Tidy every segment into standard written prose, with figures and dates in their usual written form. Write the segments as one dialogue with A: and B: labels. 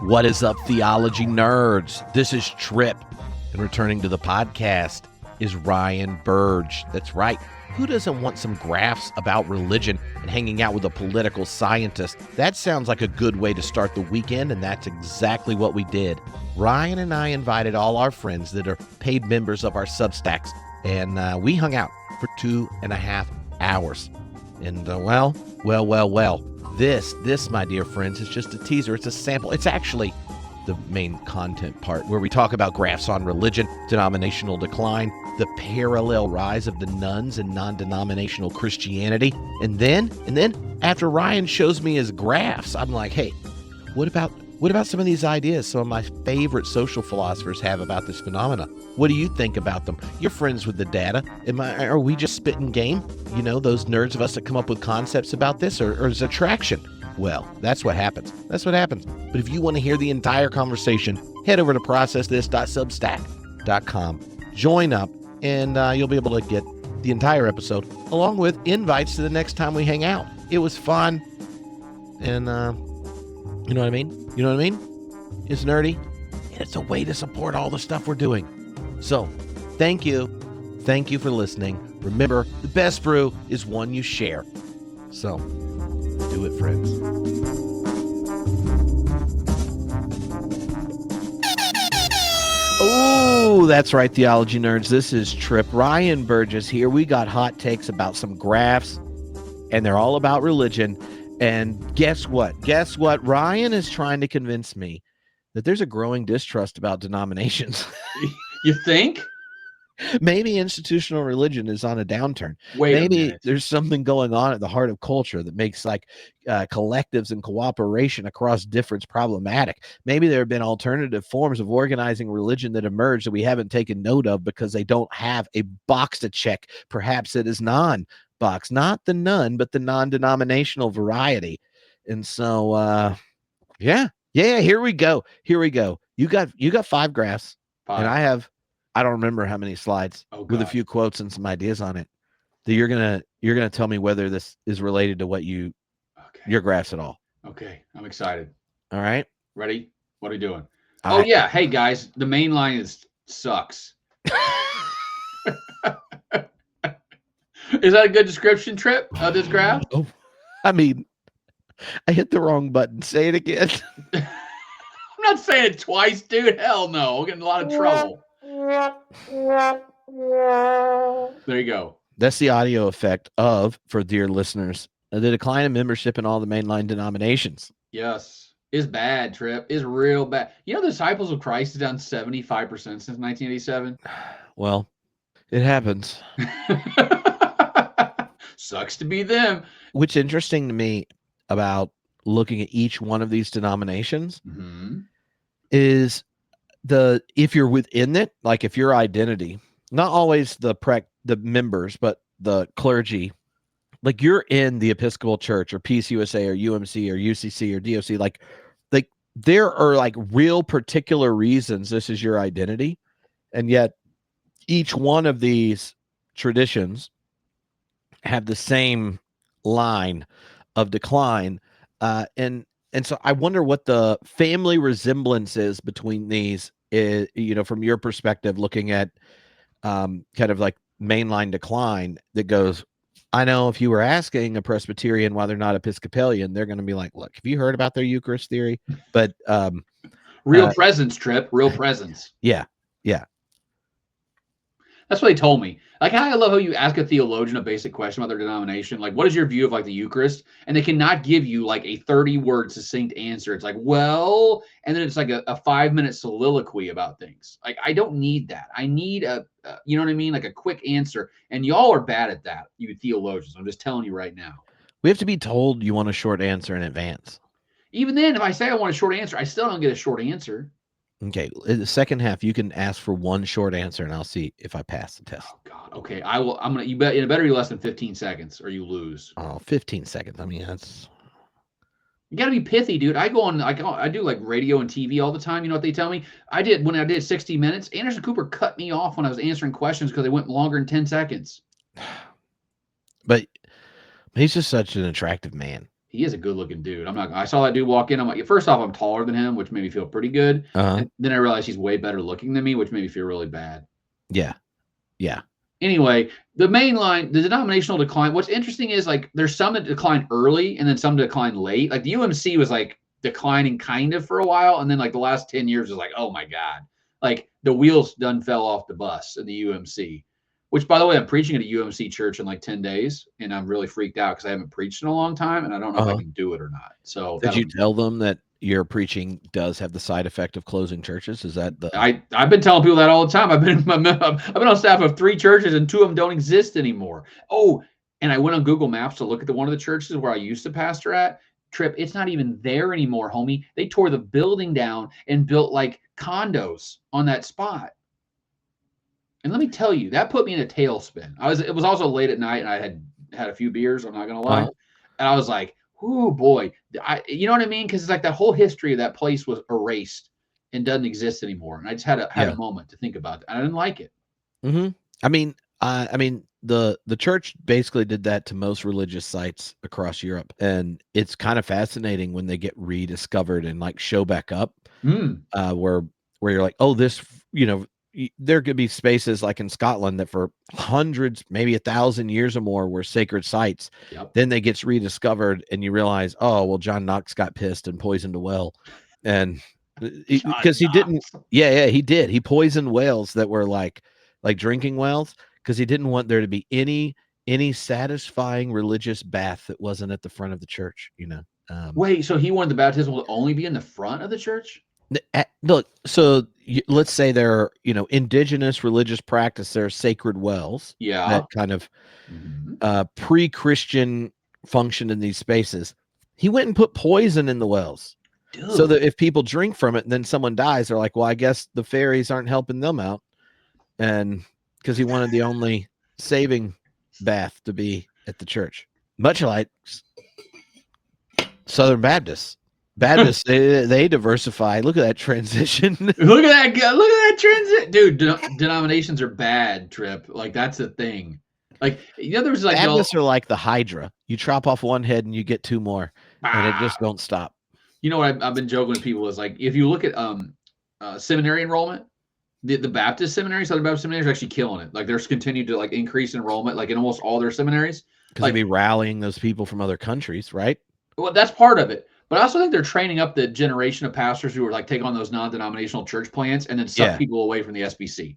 A: What is up, theology nerds? This is Trip, and returning to the podcast is Ryan Burge. That's right. Who doesn't want some graphs about religion and hanging out with a political scientist? That sounds like a good way to start the weekend, and that's exactly what we did. Ryan and I invited all our friends that are paid members of our Substacks, and we hung out for 2.5 hours. And well, this, my dear friends, is just a teaser. It's a sample. It's actually the main content part where we talk about graphs on religion, denominational decline, the parallel rise of the nuns and non-denominational Christianity. And then after Ryan shows me his graphs, I'm like, hey, what about some of these ideas some of my favorite social philosophers have about this phenomena? What do you think about them? You're friends with the data. Are we just spitting game? You know, those nerds of us that come up with concepts about this, or is it traction? Well, that's what happens. But if you want to hear the entire conversation, head over to processthis.substack.com. Join up, and you'll be able to get the entire episode, along with invites to the next time we hang out. It was fun, and you know what I mean? It's nerdy, and it's a way to support all the stuff we're doing. So, thank you for listening. Remember, the best brew is one you share. So, do it, friends. Oh, that's right, theology nerds. This is Trip. Ryan Burge is here. We got hot takes about some graphs, and they're all about religion. And guess what? Ryan is trying to convince me that there's a growing distrust about denominations.
B: You think?
A: Maybe institutional religion is on a downturn.
B: Maybe
A: there's something going on at the heart of culture that makes collectives and cooperation across difference problematic. Maybe there have been alternative forms of organizing religion that emerged that we haven't taken note of because they don't have a box to check. Perhaps it is non-box, not the none, but the non-denominational variety. And so, yeah, here we go. You got 5 graphs, and I don't remember how many slides with a few quotes and some ideas on it that you're gonna tell me whether this is related to what your graphs at all.
B: Okay, I'm excited.
A: All right,
B: ready? What are we doing? Yeah, hey guys, the Mainline sucks. Is that a good description, Trip, of this graph?
A: Oh, I mean, I hit the wrong button. Say it again.
B: I'm not saying it twice, dude. Hell no. We're getting a lot of trouble. There you go.
A: That's the audio effect for dear listeners, the decline in membership in all the mainline denominations.
B: Yes. Is bad, Trip. Is real bad. You know, the Disciples of Christ is down 75% since 1987.
A: Well, it happens.
B: Sucks to be them.
A: What's interesting to me about looking at each one of these denominations is if you're within it, like if your identity, not always the members, but the clergy, like you're in the Episcopal Church or PCUSA or UMC or UCC or DOC, like there are like real particular reasons this is your identity, and yet each one of these traditions have the same line of decline, and so I wonder what the family resemblance is between these. From your perspective, looking at kind of like mainline decline, that goes, I know if you were asking a Presbyterian why they're not Episcopalian, they're going to be like, look, have you heard about their Eucharist theory? But
B: real presence, Trip, real presence.
A: Yeah.
B: That's what they told me. Like, I love how you ask a theologian a basic question about their denomination. Like, what is your view of like the Eucharist? And they cannot give you like a 30-word succinct answer. It's like, well, and then it's like a 5-minute soliloquy about things. Like, I don't need that. I need you know what I mean? Like a quick answer. And y'all are bad at that, you theologians. I'm just telling you right now.
A: We have to be told you want a short answer in advance.
B: Even then, if I say I want a short answer, I still don't get a short answer.
A: Okay, in the second half, you can ask for one short answer, and I'll see if I pass the test.
B: Oh God. Okay, I will. I'm gonna. You bet. It better be less than 15 seconds, or you lose.
A: Oh, 15 seconds. I mean, that's.
B: You gotta be pithy, dude. I do like radio and TV all the time. You know what they tell me? When I did 60 Minutes. Anderson Cooper cut me off when I was answering questions because they went longer than 10 seconds.
A: But he's just such an attractive man.
B: He is a good looking dude. I saw that dude walk in. I'm like, first off, I'm taller than him, which made me feel pretty good.
A: Uh-huh.
B: And then I realized he's way better looking than me, which made me feel really bad.
A: Yeah. Yeah.
B: Anyway, the mainline, the denominational decline. What's interesting is like there's some that decline early and then some decline late. Like the UMC was like declining kind of for a while, and then like the last 10 years was like, oh my God, like the wheels done fell off the bus in the UMC. Which, by the way, I'm preaching at a UMC church in like 10 days, and I'm really freaked out because I haven't preached in a long time, and I don't know if I can do it or not. So
A: did you tell them that your preaching does have the side effect of closing churches? Is that the?
B: I've been telling people that all the time. I've been on staff of 3 churches, and 2 of them don't exist anymore. Oh, and I went on Google Maps to look at one of the churches where I used to pastor at. Trip, it's not even there anymore, homie. They tore the building down and built like condos on that spot. And let me tell you, that put me in a tailspin. It was also late at night, and I had a few beers. I'm not gonna lie, and I was like, "Oh boy," you know what I mean? Because it's like that whole history of that place was erased and doesn't exist anymore. And I just had a moment to think about it. I didn't like it.
A: Mm-hmm. I mean, the church basically did that to most religious sites across Europe, and it's kind of fascinating when they get rediscovered and like show back up, where you're like, oh, this, there could be spaces like in Scotland that for hundreds, maybe 1,000 years or more were sacred sites.
B: Yep.
A: Then they gets rediscovered, and you realize, oh, well, John Knox got pissed and poisoned a well, and because he didn't, he did. He poisoned wells that were like drinking wells because he didn't want there to be any satisfying religious bath that wasn't at the front of the church.
B: Wait, so he wanted the baptism to only be in the front of the church?
A: Look, so let's say there are, indigenous religious practice, there are sacred wells that kind of pre-Christian function in these spaces. He went and put poison in the wells. Dude. So that if people drink from it and then someone dies, they're like, well, I guess the fairies aren't helping them out. And because he wanted the only saving bath to be at the church, much like Southern Baptists. They diversify. Look at that transition.
B: Look at that transition, dude. Denominations are bad, Trip. Like that's the thing. Like there was like
A: Baptists are like the Hydra. You chop off one head and you get 2 more, and it just don't stop.
B: You know what I've been joking with people is like if you look at seminary enrollment, the Baptist seminaries, Southern Baptist seminaries, are actually killing it. Like they're continuing to like increase enrollment, like in almost all their seminaries.
A: Because they'll be rallying those people from other countries, right?
B: Well, that's part of it. But I also think they're training up the generation of pastors who are like take on those non-denominational church plants and then suck people away from the SBC,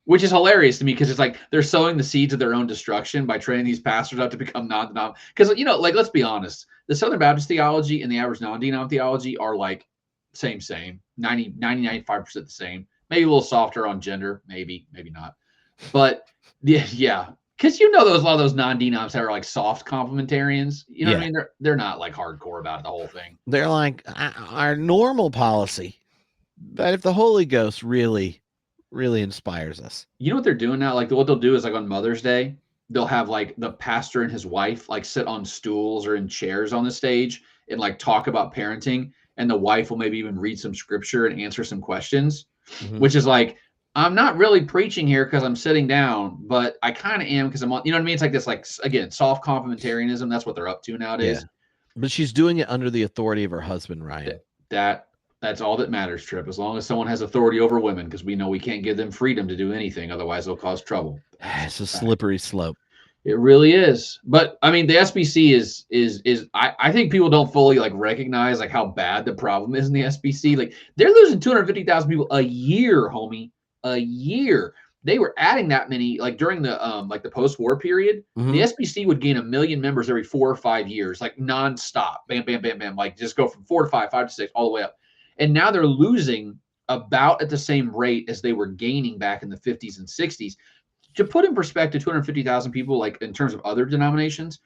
B: which is hilarious to me because it's like they're sowing the seeds of their own destruction by training these pastors up to become non-denominational. Because like let's be honest, the Southern Baptist theology and the average non-denominational theology are like same 95% the same. Maybe a little softer on gender, maybe not. But yeah. Because a lot of those non-denoms that are like soft complementarians, what I mean? They're not like hardcore about the whole thing.
A: They're like our normal policy, but if the Holy Ghost really, really inspires us,
B: you know what they're doing now? Like what they'll do is like on Mother's Day, they'll have like the pastor and his wife like sit on stools or in chairs on the stage and like talk about parenting, and the wife will maybe even read some scripture and answer some questions, which is like. I'm not really preaching here because I'm sitting down, but I kind of am because I'm on, you know what I mean? It's like this, like, again, soft complementarianism. That's what they're up to nowadays.
A: Yeah. But she's doing it under the authority of her husband, Ryan.
B: That's all that matters, Trip, as long as someone has authority over women, because we know we can't give them freedom to do anything. Otherwise, they'll cause trouble.
A: It's a slippery slope.
B: It really is. But I mean, the SBC is I think people don't fully like recognize like how bad the problem is in the SBC. Like they're losing 250,000 people a year, homie. A year. They were adding that many like during the like the post-war period. The SBC would gain 1 million members every 4 or 5 years, like nonstop. Bam, bam, bam, bam. Like just go from 4 to 5, 5 to 6, all the way up. And now they're losing about at the same rate as they were gaining back in the 50s and 60s. To put in perspective, 250,000 people, like in terms of other denominations,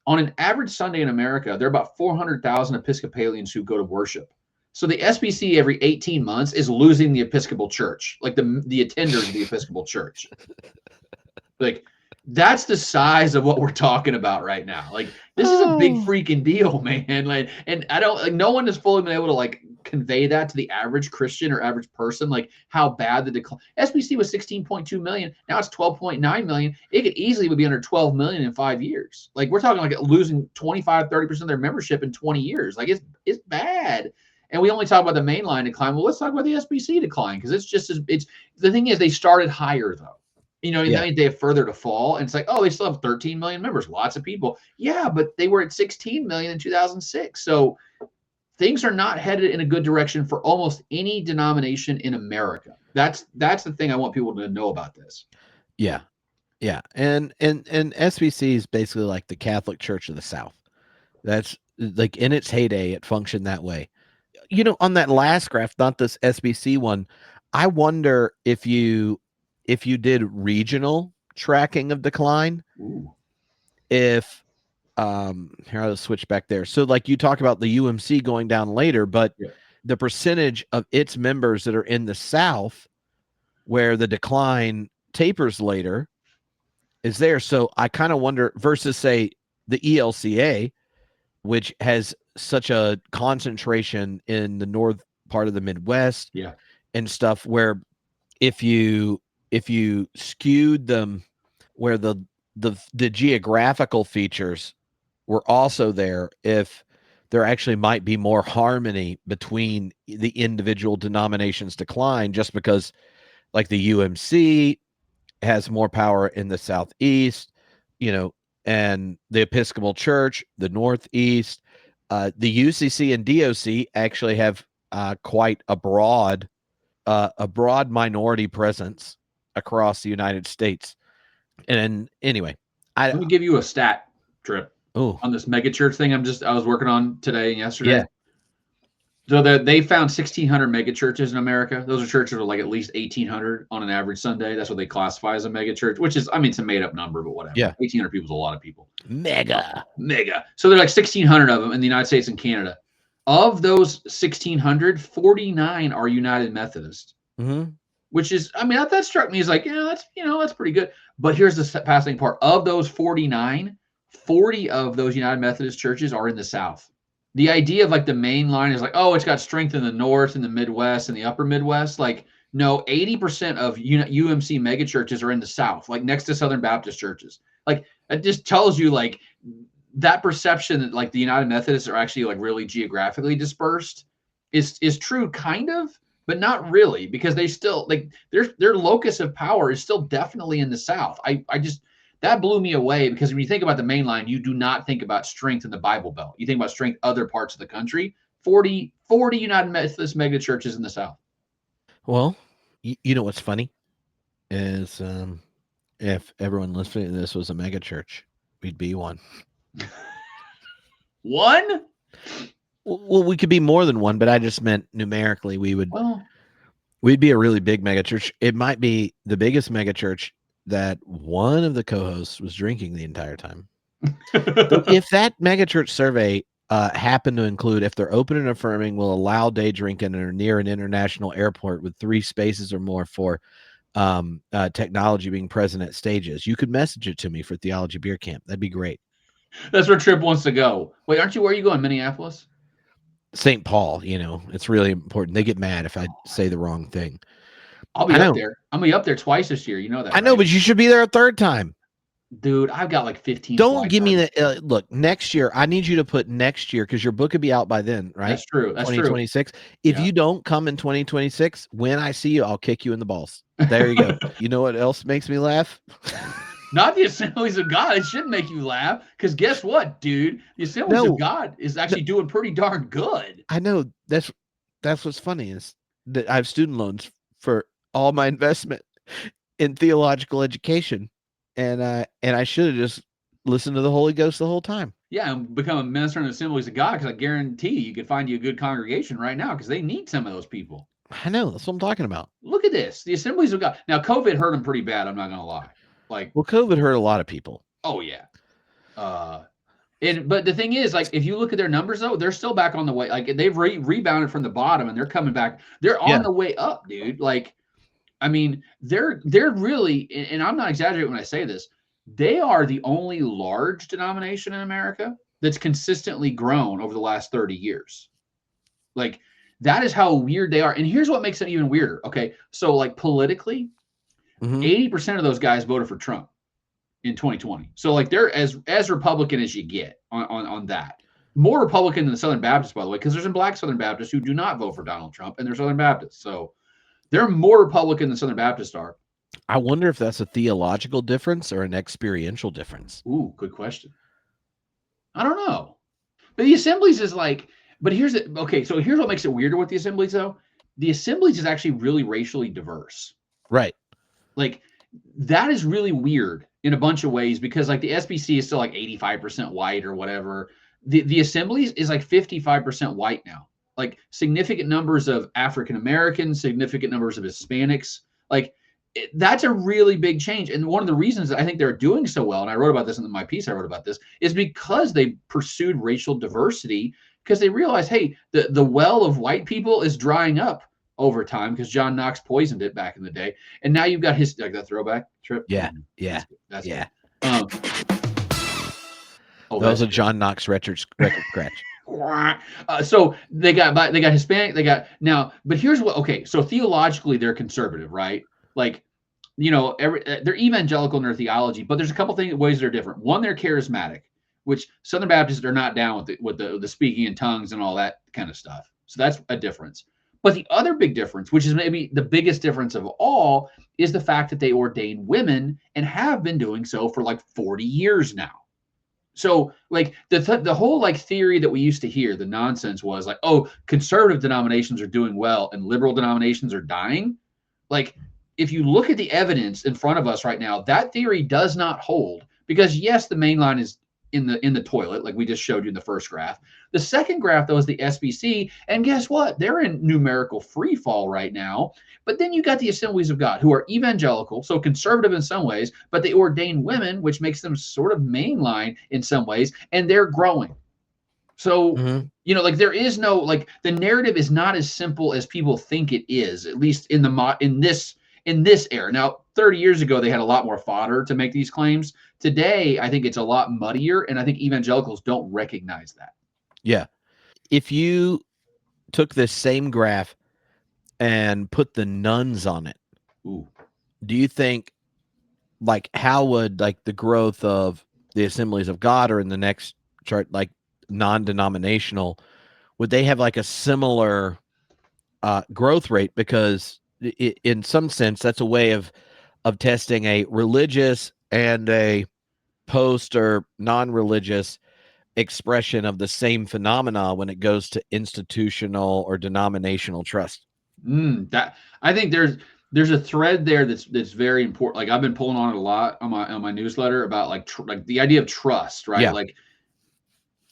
B: on an average Sunday in America, there are about 400,000 Episcopalians who go to worship. So the SBC every 18 months is losing the Episcopal Church, like the attenders of the Episcopal Church. Like that's the size of what we're talking about right now. Like this is a big freaking deal, man. Like, and I don't like no one has fully been able to like convey that to the average Christian or average person, like how bad the decline. SBC was 16.2 million. Now it's 12.9 million. It could easily be under 12 million in 5 years. Like we're talking like losing 25-30% of their membership in 20 years. Like it's bad. And we only talk about the mainline decline. Well, let's talk about the SBC decline because it's just it's the thing is they started higher though. And that means they have further to fall. And it's like, oh, they still have 13 million members, lots of people. Yeah, but they were at 16 million in 2006. So things are not headed in a good direction for almost any denomination in America. That's the thing I want people to know about this.
A: Yeah. Yeah. And SBC is basically like the Catholic Church of the South. That's like in its heyday, it functioned that way. On that last graph, not this SBC one, I wonder if you did regional tracking of decline,
B: Ooh.
A: if here I'll switch back there. So like you talk about the UMC going down later, but the percentage of its members that are in the South where the decline tapers later is there. So I kind of wonder versus say the ELCA, which has such a concentration in the north part of the Midwest and stuff, where if you skewed them where the geographical features were also there, if there actually might be more harmony between the individual denominations decline, just because like the UMC has more power in the Southeast, and the Episcopal Church, the Northeast, the UCC and DOC actually have quite a broad minority presence across the United States. And anyway,
B: let me give you a stat trip on this megachurch thing I was working on today and yesterday.
A: Yeah.
B: So they found 1,600 megachurches in America. Those are churches with like at least 1,800 on an average Sunday. That's what they classify as a megachurch, which is, it's a made up number, but whatever.
A: Yeah.
B: 1,800 people is a lot of people.
A: Mega.
B: So there are like 1,600 of them in the United States and Canada. Of those 1,600, 49 are United Methodist.
A: Mm-hmm.
B: Which is, that struck me as like, that's pretty good. But here's the fascinating part. Of those 49, 40 of those United Methodist churches are in the South. The idea of like the main line is like, oh, it's got strength in the North and the Midwest and the upper Midwest. Like, no, 80% of UMC megachurches are in the South, like next to Southern Baptist churches. Like, it just tells you like that perception that like the United Methodists are actually like really geographically dispersed is true, kind of. But not really, because they still like their locus of power is still definitely in the South. That blew me away, because when you think about the main line, you do not think about strength in the Bible Belt. You think about strength other parts of the country. 40 United Methodist mega churches in the South.
A: Well, you know what's funny is if everyone listening to this was a mega church, we'd be one.
B: One?
A: Well, we could be more than one, but I just meant numerically we'd be a really big mega church. It might be the biggest mega church that one of the co-hosts was drinking the entire time. So if that mega church survey happened to include, if they're open and affirming, will allow day drinking or near an international airport with 3 spaces or more for technology being present at stages, you could message it to me for Theology Beer Camp. That'd be great.
B: That's where Trip wants to go. Wait, where are you going? Minneapolis?
A: St. Paul, it's really important. They get mad if I say the wrong thing.
B: I'll be up there. I'm gonna be up there twice this year. You know that.
A: I know, but you should be there a third time.
B: Dude, I've got like 15.
A: Don't give me that. Look, next year, I need you to put next year, because your book could be out by then, right?
B: That's true.
A: 2026. If you don't come in 2026, when I see you, I'll kick you in the balls. There you go. You know what else makes me laugh?
B: Not the Assemblies of God. It should make you laugh, because guess what, dude? The Assemblies of God is actually doing pretty darn good.
A: I know. That's what's funny, is that I have student loans for all my investment in theological education, and I should have just listened to the Holy Ghost the whole time.
B: Yeah, and become a minister in the Assemblies of God, because I guarantee you could find you a good congregation right now, because they need some of those people.
A: I know. That's what I'm talking about.
B: Look at this. The Assemblies of God. Now, COVID hurt them pretty bad. I'm not going to lie. Well,
A: COVID hurt a lot of people.
B: Oh, yeah. But the thing is, like, if you look at their numbers, though, they're still back on the way. Like, they've rebounded from the bottom, and they're coming back. They're on the way up, dude. Like, they're really, and I'm not exaggerating when I say this, they are the only large denomination in America that's consistently grown over the last 30 years. Like, That is how weird they are. And here's what makes it even weirder. Okay, so like politically, 80% of those guys voted for Trump in 2020. So like they're as Republican as you get on that. More Republican than the Southern Baptists, by the way, because there's some black Southern Baptists who do not vote for Donald Trump, and they're Southern Baptists. So they're more Republican than Southern Baptists are.
A: I wonder if that's a theological difference or an experiential difference.
B: Ooh, good question. I don't know. But the Assemblies is like, but here's it. Okay, so here's what makes it weirder with the Assemblies, though. The Assemblies is actually really racially diverse.
A: Right.
B: Like, that is really weird in a bunch of ways because, like, the SBC is still like 85% white or whatever. The Assemblies is like 55% white now. Like, significant numbers of African Americans, significant numbers of Hispanics. Like, that's a really big change. And one of the reasons that I think they're doing so well, and I wrote about this in my piece, I wrote about this, is because they pursued racial diversity because they realized, hey, the well of white people is drying up over time because John Knox poisoned it back in the day. And now you've got his, like that throwback trip.
A: Yeah. Yeah.
B: That's
A: yeah.
B: Oh,
A: that was a John Knox record scratch.
B: So they got Hispanic, they got now, but here's what, okay, so theologically they're conservative, right? Like, you know, they're evangelical in their theology, but there's a couple ways they're different. One, they're charismatic, which Southern Baptists are not down with the speaking in tongues and all that kind of stuff. So that's a difference. But the other big difference, which is maybe the biggest difference of all, is the fact that they ordain women and have been doing so for like 40 years now. So like the whole like theory that we used to hear, the nonsense was like, oh, conservative denominations are doing well and liberal denominations are dying. Like, if you look at the evidence in front of us right now, that theory does not hold because yes, the Mainline is in the toilet, like we just showed you in the first graph. The second graph, though, is the SBC, and guess what? They're in numerical free fall right now. But then you got the Assemblies of God, who are evangelical, so conservative in some ways, but they ordain women, which makes them sort of mainline in some ways, and they're growing. So, you know, like there is no, like the narrative is not as simple as people think it is, at least in this era. Now, 30 years ago, they had a lot more fodder to make these claims. Today, I think it's a lot muddier, and I think evangelicals don't recognize that.
A: Yeah. If you took this same graph and put the nuns on it, do you think, like, how would, like, the growth of the Assemblies of God or in the next chart, like, non-denominational, would they have, like, a similar growth rate? Because in some sense, that's a way of testing a religious and a post or non-religious expression of the same phenomena when it goes to institutional or denominational trust.
B: That I think there's a thread there that's very important. Like I've been pulling on it a lot on my newsletter about like the idea of trust, right?
A: Yeah.
B: Like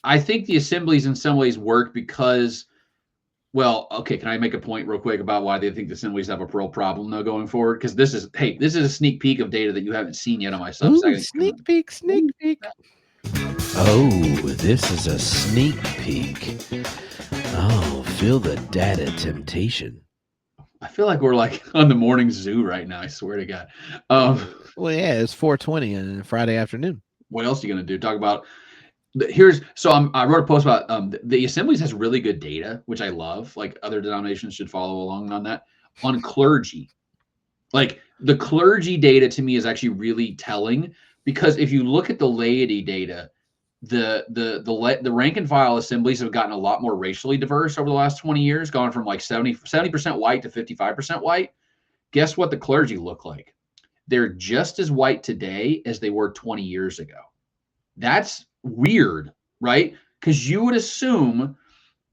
B: I think the Assemblies in some ways work because, well, okay, can I make a point real quick about why they think the Assemblies have a real problem though going forward? Because this is a sneak peek of data that you haven't seen yet on my Substack.
A: Ooh, sneak peek. Oh, this is a sneak peek. Oh, feel the data temptation.
B: I feel like we're like on the morning zoo right now. I swear to God.
A: Well, yeah, it's 4:20 on Friday afternoon.
B: What else are you going to do? Talk about I wrote a post about the Assemblies has really good data, which I love. Like other denominations should follow along on that. On clergy, like the clergy data to me is actually really telling because if you look at the laity data, the rank and file assemblies have gotten a lot more racially diverse over the last 20 years, gone from like 70% white to 55% white. Guess what the clergy look like? They're just as white today as they were 20 years ago. That's weird, right? Because you would assume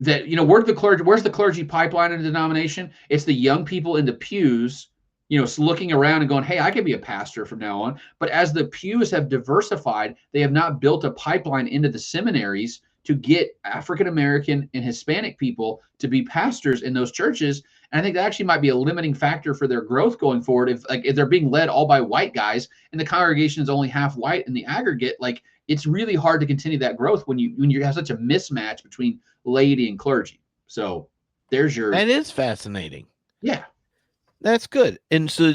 B: that, you know, where's the clergy pipeline in a denomination? It's the young people in the pews, you know, looking around and going, hey, I could be a pastor from now on. But as the pews have diversified, they have not built a pipeline into the seminaries to get African-American and Hispanic people to be pastors in those churches. And I think that actually might be a limiting factor for their growth going forward. If they're being led all by white guys and the congregation is only half white in the aggregate, like it's really hard to continue that growth when you have such a mismatch between laity and clergy. So there's your.
A: That is fascinating.
B: Yeah.
A: That's good. And so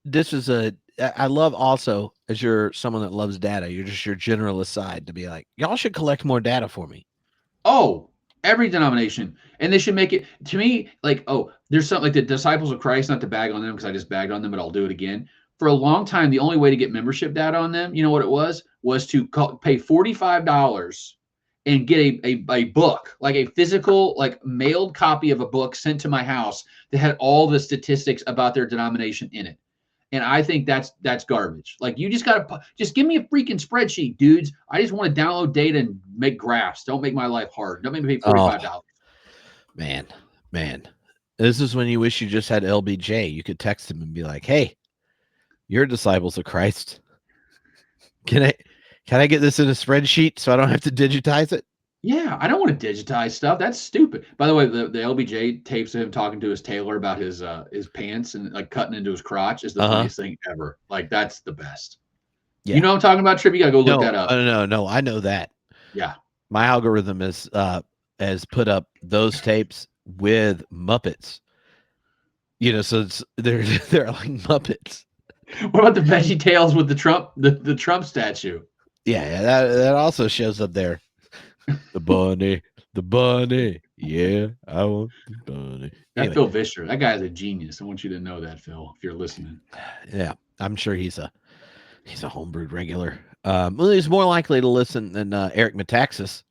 A: this is I love also, as you're someone that loves data, you're just your general aside to be like, y'all should collect more data for me.
B: Oh, Every denomination. And they should make it, to me, like, oh, there's something like the Disciples of Christ, not to bag on them because I just bagged on them, but I'll do it again. For a long time, the only way to get membership data on them, you know what it was to pay $45 and get a book, like a physical, like mailed copy of a book sent to my house that had all the statistics about their denomination in it. And I think that's garbage. Like, you just gotta just give me a freaking spreadsheet, dudes. I just want to download data and make graphs. Don't make my life hard. Don't make me pay $45.
A: Man. This is when you wish you just had LBJ. You could text him and be like, "Hey, you're disciples of Christ. Can I get this in a spreadsheet so I don't have to digitize it?"
B: Yeah, I don't want to digitize stuff. That's stupid. By the way, the LBJ tapes of him talking to his tailor about his pants and like cutting into his crotch is the funniest thing ever. Like, that's the best. Yeah. You know what I'm talking about, Trip? You gotta go look that up.
A: No, I know that.
B: Yeah.
A: My algorithm has put up those tapes with Muppets. You know, so they're like Muppets.
B: What about the Veggie Tales with the Trump statue?
A: Yeah, that also shows up there. The bunny. Yeah, I want the bunny.
B: Anyway. Phil Vischer. That guy is a genius. I want you to know that, Phil, if you're listening.
A: Yeah, I'm sure he's a homebrewed regular. Well, he's more likely to listen than Eric Metaxas,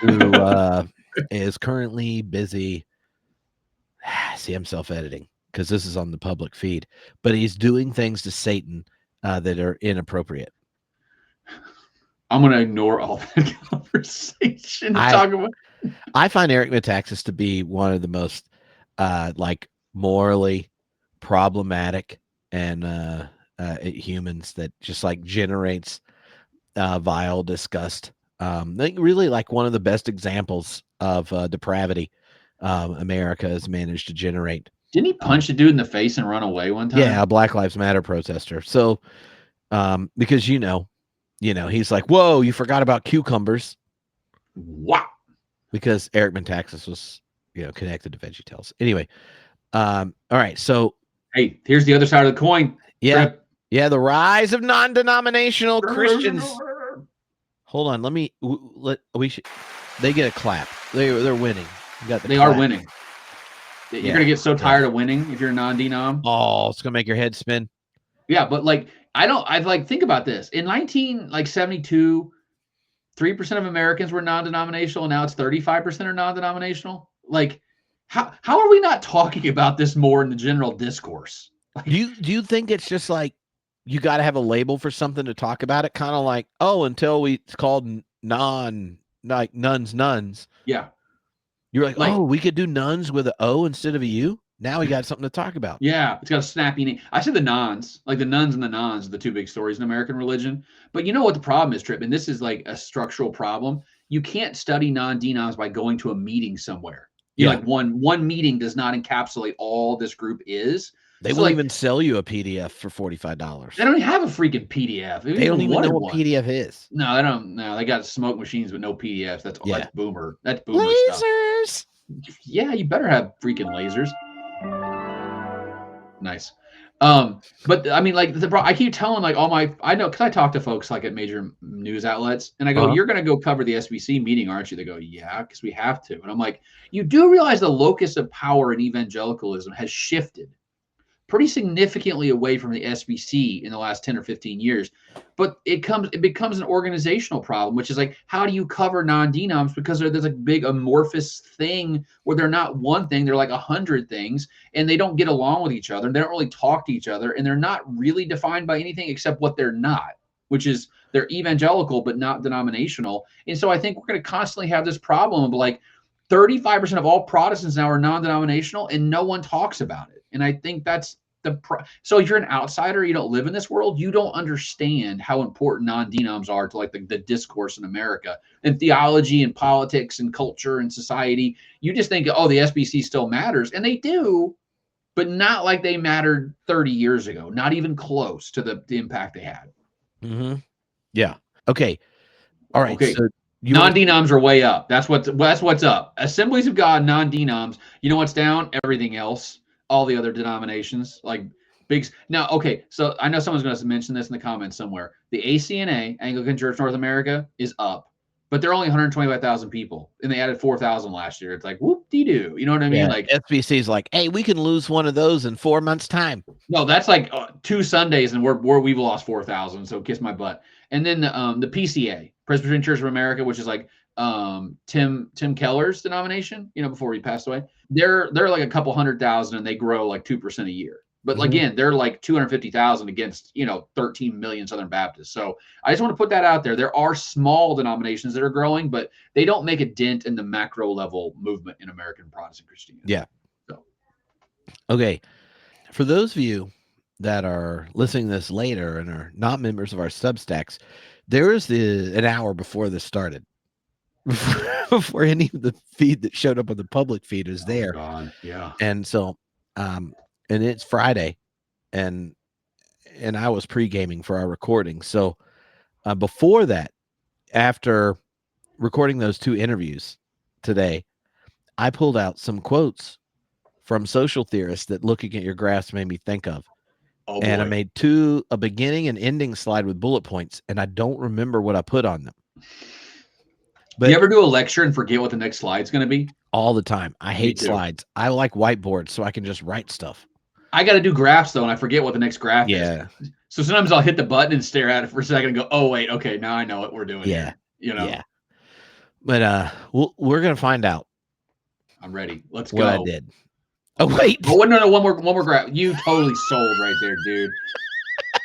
A: who is currently busy. See, I'm self-editing because this is on the public feed, but he's doing things to Satan that are inappropriate.
B: I'm going to ignore all that conversation.
A: I find Eric Metaxas to be one of the most like morally problematic and humans that just like generates vile disgust. Like really like one of the best examples of depravity America has managed to generate.
B: Didn't he punch a dude in the face and run away one time?
A: Yeah, a Black Lives Matter protester. So because you know, he's like, whoa, you forgot about cucumbers.
B: Wow.
A: Because Eric Metaxas was, connected to VeggieTales. Anyway, all right. So,
B: hey, here's the other side of the coin.
A: Yeah, Trip. Yeah, the rise of non-denominational Christians. Hold on, they get a clap. They're winning.
B: They are winning. You're gonna get so tired of winning if you're a non-denom.
A: Oh, it's gonna make your head spin.
B: Yeah, but like think about this. In 1972, 3% of Americans were non-denominational, and now it's 35% are non-denominational. Like, how are we not talking about this more in the general discourse? Like,
A: do you think it's just like you got to have a label for something to talk about it? Kind of like, until it's called nuns.
B: Yeah.
A: You're like, we could do nuns with an O instead of a U. Now we got something to talk about.
B: Yeah, it's got a snappy name. I said the nons, like the nuns and the nons are the two big stories in American religion. But you know what the problem is, Trip? And this is like a structural problem. You can't study non-denoms by going to a meeting somewhere. Like one meeting does not encapsulate all this group is.
A: They won't even sell you a PDF for $45.
B: They don't have a freaking PDF.
A: They don't even know what PDF is.
B: No, they don't. No, they got smoke machines with no PDFs. That's boomer. That's boomer
A: lasers.
B: Stuff. Yeah, you better have freaking lasers. Nice. But I mean, like I keep telling like I know because I talk to folks like at major news outlets, and I go, "You're going to go cover the SBC meeting, aren't you?" They go, "Yeah, because we have to." And I'm like, "You do realize the locus of power in evangelicalism has shifted pretty significantly away from the SBC in the last 10 or 15 years. But it becomes an organizational problem, which is like, how do you cover non-denoms? Because there's a big amorphous thing where they're not one thing, they're like 100 things, and they don't get along with each other. They don't really talk to each other, and they're not really defined by anything except what they're not, which is they're evangelical, but not denominational. And so I think we're going to constantly have this problem of like 35% of all Protestants now are non-denominational, and no one talks about it. And I think that's so if you're an outsider, you don't live in this world, you don't understand how important non-denoms are to like the discourse in America and theology and politics and culture and society. You just think, the SBC still matters. And they do, but not like they mattered 30 years ago, not even close to the impact they had.
A: Mm-hmm. Yeah. Okay. All right.
B: Okay. So non-denoms are way up. That's what's up. Assemblies of God, non-denoms. You know what's down? Everything else. All the other denominations, like big. Now, okay, so I know someone's going to mention this in the comments somewhere. The ACNA, Anglican Church North America, is up. but they're only 125,000 people, and they added 4,000 last year. It's like whoop-de-doo. You know what I mean?
A: Yeah,
B: Like
A: SBC's like, hey, we can lose one of those in 4 months' time.
B: no, that's like 2 Sundays, and we've lost 4,000. So kiss my butt. And then the PCA, Presbyterian Church of America, which is like Tim Keller's denomination. Before he passed away, they're like a couple 100,000, and they grow like 2% a year. But again, they're like 250,000 against 13 million Southern Baptists. So I just want to put that out there. There are small denominations that are growing, but they don't make a dent in the macro level movement in American Protestant Christianity.
A: Yeah.
B: So.
A: Okay. For those of you that are listening to this later and are not members of our Substacks, there is an hour before this started. Before any of the feed that showed up on the public feed is there.
B: Oh God, yeah.
A: And so, and it's Friday, and I was pre-gaming for our recording. So, before that, after recording those 2 interviews today, I pulled out some quotes from social theorists that looking at your graphs made me think of.
B: Oh,
A: and I
B: boy.
A: made a beginning and ending slide with bullet points, and I don't remember what I put on them.
B: But you ever do a lecture and forget what the next slide's going to be?
A: All the time. I hate slides. I like whiteboards so I can just write stuff.
B: I got to do graphs though, and I forget what the next graph is. So sometimes I'll hit the button and stare at it for a second and go, "Oh wait, okay, now I know what we're doing." Here.
A: Yeah. But we're gonna find out.
B: I'm ready. Let's
A: what
B: go.
A: I did. Oh wait.
B: Oh no, one more graph. You totally sold right there, dude.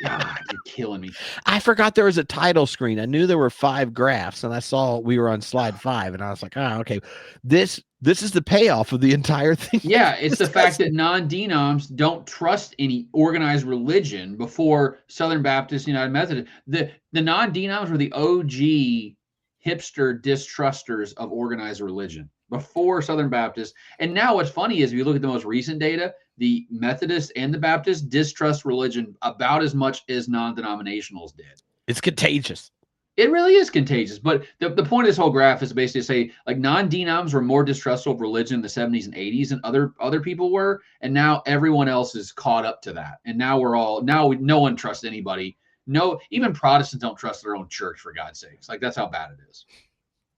B: God, you're killing me.
A: I forgot there was a title screen. I knew there were 5 graphs, and I saw we were on slide 5, and I was like, okay, this is the payoff of the entire thing.
B: Yeah, it's the fact that non-denoms don't trust any organized religion before Southern Baptist, United Methodist. The non-denoms were the OG hipster distrusters of organized religion before Southern Baptist. And now what's funny is if you look at the most recent data, the Methodists and the Baptists distrust religion about as much as non-denominationals did.
A: It's contagious.
B: It really is contagious. But the point of this whole graph is basically to say, like, non-denoms were more distrustful of religion in the 70s and 80s than other people were. And now everyone else is caught up to that. And now no one trusts anybody. No, even Protestants don't trust their own church, for God's sakes. Like, that's how bad it is.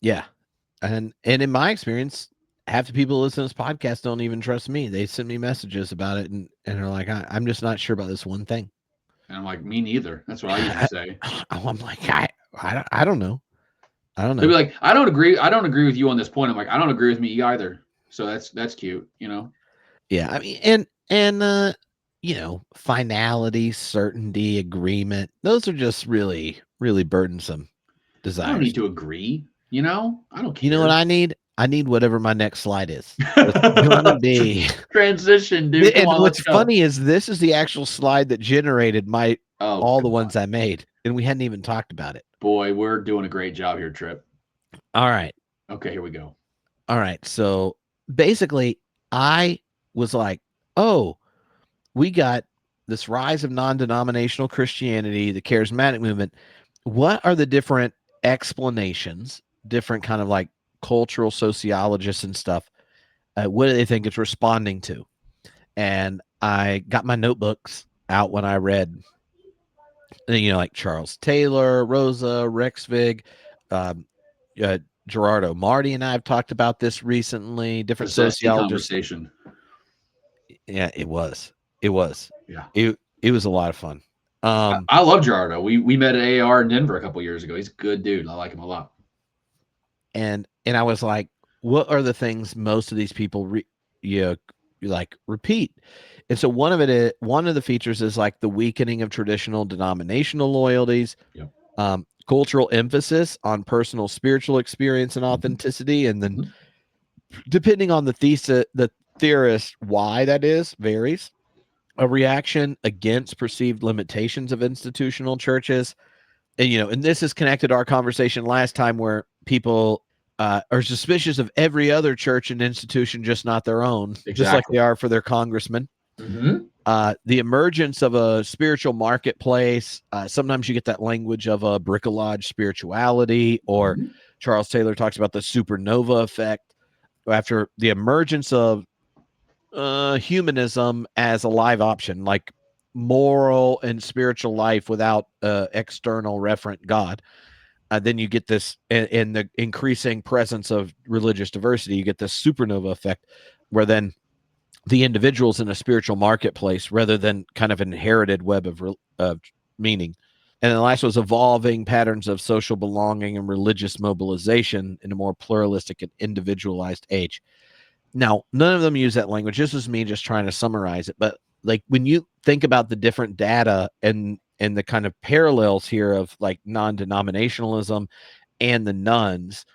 A: Yeah. And in my experience, half the people who listen to this podcast don't even trust me. They send me messages about it and are like, I'm just not sure about this one thing.
B: And I'm like, me neither. That's what I used to say.
A: I'm like, I don't know. I don't know.
B: They'd be like, I don't agree with you on this point. I'm like, I don't agree with me either. So that's cute,
A: Yeah, I mean, and finality, certainty, agreement. Those are just really, really burdensome desires.
B: I don't need to agree. I don't care.
A: You know what I need? I need whatever my next slide is. It's gonna be
B: transition, dude.
A: And what's funny is this is the actual slide that generated all the ones I made, and we hadn't even talked about it.
B: Boy, we're doing a great job here, Trip.
A: All right.
B: Okay, here we go.
A: All right. So basically, I was like, oh, we got this rise of non-denominational Christianity, the charismatic movement. What are the different explanations, different kind of like cultural sociologists and stuff? What do they think it's responding to? And I got my notebooks out when I read, like Charles Taylor, Rosa, Rexvig, Gerardo Marty, and I have talked about this recently. Different sociologists.
B: Conversation.
A: Yeah, it was. Yeah, it was a lot of fun.
B: I love Gerardo. We met at AR in Denver a couple years ago. He's a good dude. I like him a lot.
A: And I was like, what are the things most of these people repeat? And so one of the features is like the weakening of traditional denominational loyalties, cultural emphasis on personal spiritual experience and authenticity, and then depending on the theorist, why that is varies. A reaction against perceived limitations of institutional churches, and this is connected to our conversation last time where people are suspicious of every other church and institution, just not their own,
B: exactly.
A: Just like they are for their congressman. The emergence of a spiritual marketplace. Sometimes you get that language of a bricolage spirituality, or Charles Taylor talks about the supernova effect after the emergence of humanism as a live option, like moral and spiritual life without external referent God. then you get this, in the increasing presence of religious diversity, you get this supernova effect, where then the individual's in a spiritual marketplace rather than kind of inherited web of meaning. And the last was evolving patterns of social belonging and religious mobilization in a more pluralistic and individualized age. Now, none of them use that language. This is me just trying to summarize it. But like when you think about the different data and the kind of parallels here of like non-denominationalism and the nuns,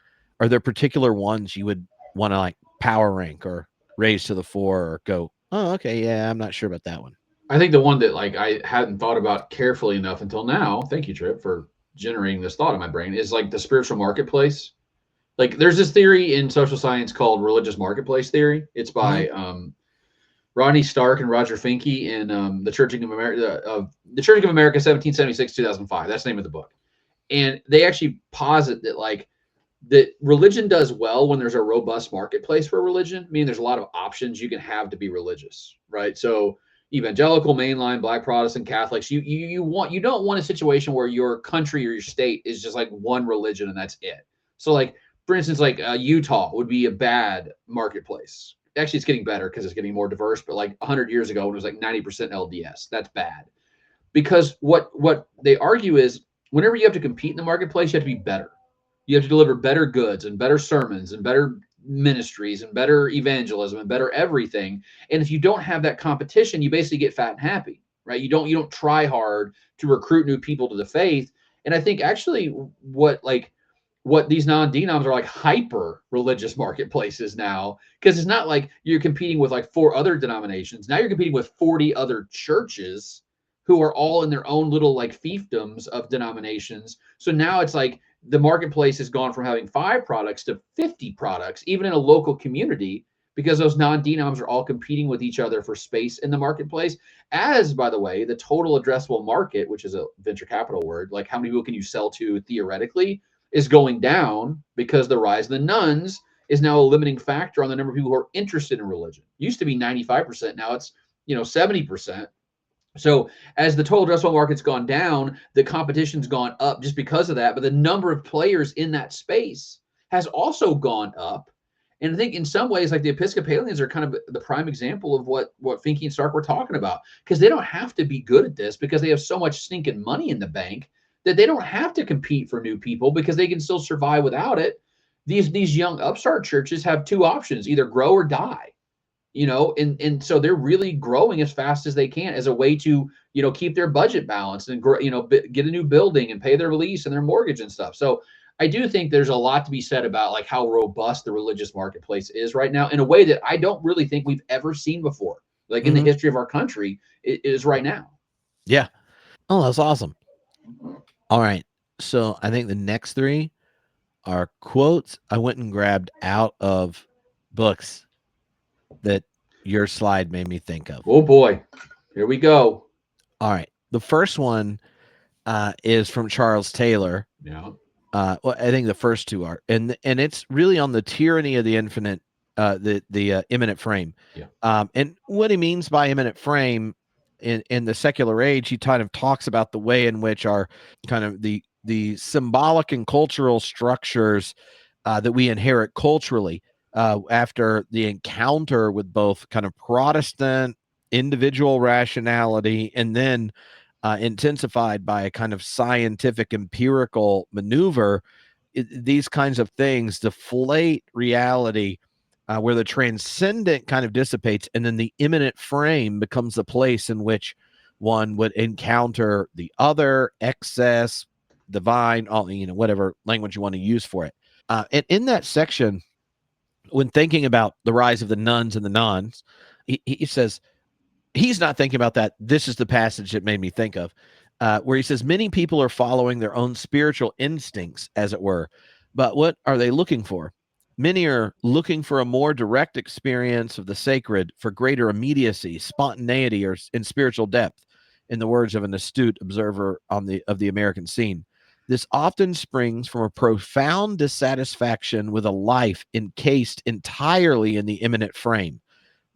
A: are there particular ones you would want to like power rank or raise to the fore or go, oh, okay, yeah, I'm not sure about that one?
B: I think the one that like I hadn't thought about carefully enough until now, thank you, Trip, for generating this thought in my brain, is like the spiritual marketplace. Like there's this theory in social science called religious marketplace theory. It's
A: Mm-hmm.
B: by Rodney Stark and Roger Finke in the Churching of America, the Churching of America, 1776 2005. That's the name of the book. And they actually posit that like that religion does well when there's a robust marketplace for religion. I mean, there's a lot of options you can have to be religious, right? So evangelical, mainline, black Protestant, Catholics, you don't want a situation where your country or your state is just like one religion and that's it. So like for instance, like Utah would be a bad marketplace. Actually, it's getting better because it's getting more diverse. But like 100 years ago, when it was like 90% LDS, that's bad. Because what they argue is whenever you have to compete in the marketplace, you have to be better. You have to deliver better goods and better sermons and better ministries and better evangelism and better everything. And if you don't have that competition, you basically get fat and happy, right? You don't try hard to recruit new people to the faith. And I think actually what these non-denoms are like hyper religious marketplaces now, because it's not like you're competing with like four other denominations. Now you're competing with 40 other churches who are all in their own little like fiefdoms of denominations. So now it's like the marketplace has gone from having 5 products to 50 products, even in a local community, because those non-denoms are all competing with each other for space in the marketplace. As, by the way, the total addressable market, which is a venture capital word, like how many people can you sell to theoretically, is going down because the rise of the nuns is now a limiting factor on the number of people who are interested in religion. Used to be 95%, now it's 70%. So as the total addressable market's gone down, the competition's gone up just because of that. But the number of players in that space has also gone up. And I think in some ways, like the Episcopalians are kind of the prime example of what Finke and Stark were talking about, because they don't have to be good at this because they have so much stinking money in the bank that they don't have to compete for new people because they can still survive without it. These young upstart churches have 2 options: either grow or die. And so they're really growing as fast as they can as a way to keep their budget balanced and grow, get a new building and pay their lease and their mortgage and stuff. So I do think there's a lot to be said about like how robust the religious marketplace is right now in a way that I don't really think we've ever seen before, like in the history of our country. It is right now.
A: Yeah. Oh, that's awesome. All right. So I think the next 3 are quotes I went and grabbed out of books that your slide made me think of.
B: Oh boy, here we go.
A: All right. The first one is from Charles Taylor.
B: Yeah.
A: Well, I think the first 2 are, and it's really on the tyranny of the infinite, the immanent frame.
B: Yeah.
A: And what he means by immanent frame in the secular age, he kind of talks about the way in which our kind of the symbolic and cultural structures that we inherit culturally after the encounter with both kind of Protestant individual rationality and then intensified by a kind of scientific empirical maneuver. These kinds of things deflate reality, where the transcendent kind of dissipates, and then the immanent frame becomes the place in which one would encounter the other, excess, divine, all whatever language you want to use for it. And in that section, when thinking about the rise of the nuns and the nuns, he says he's not thinking about that. This is the passage that made me think of, where he says many people are following their own spiritual instincts, as it were. But what are they looking for? Many are looking for a more direct experience of the sacred, for greater immediacy, spontaneity, or in spiritual depth, in the words of an astute observer of the American scene. This often springs from a profound dissatisfaction with a life encased entirely in the immanent frame,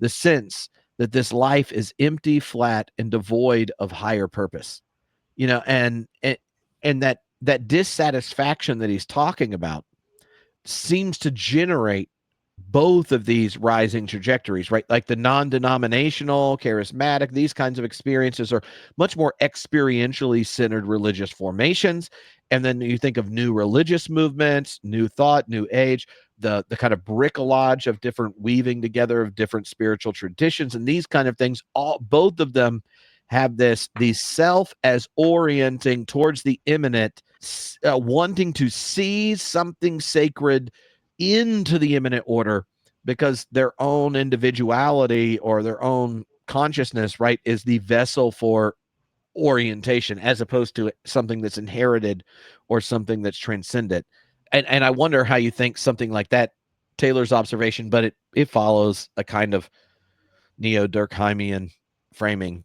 A: the sense that this life is empty, flat, and devoid of higher purpose. And that that dissatisfaction that he's talking about seems to generate both of these rising trajectories, right? Like the non-denominational, charismatic, these kinds of experiences are much more experientially centered religious formations. And then you think of new religious movements, new thought, new age, the kind of bricolage of different weaving together of different spiritual traditions and these kind of things. All both of them have these self as orienting towards the immanent, wanting to see something sacred into the immanent order because their own individuality or their own consciousness, right, is the vessel for orientation as opposed to something that's inherited or something that's transcendent. And I wonder how you think something like that, Taylor's observation, but it follows a kind of neo-Durkheimian framing.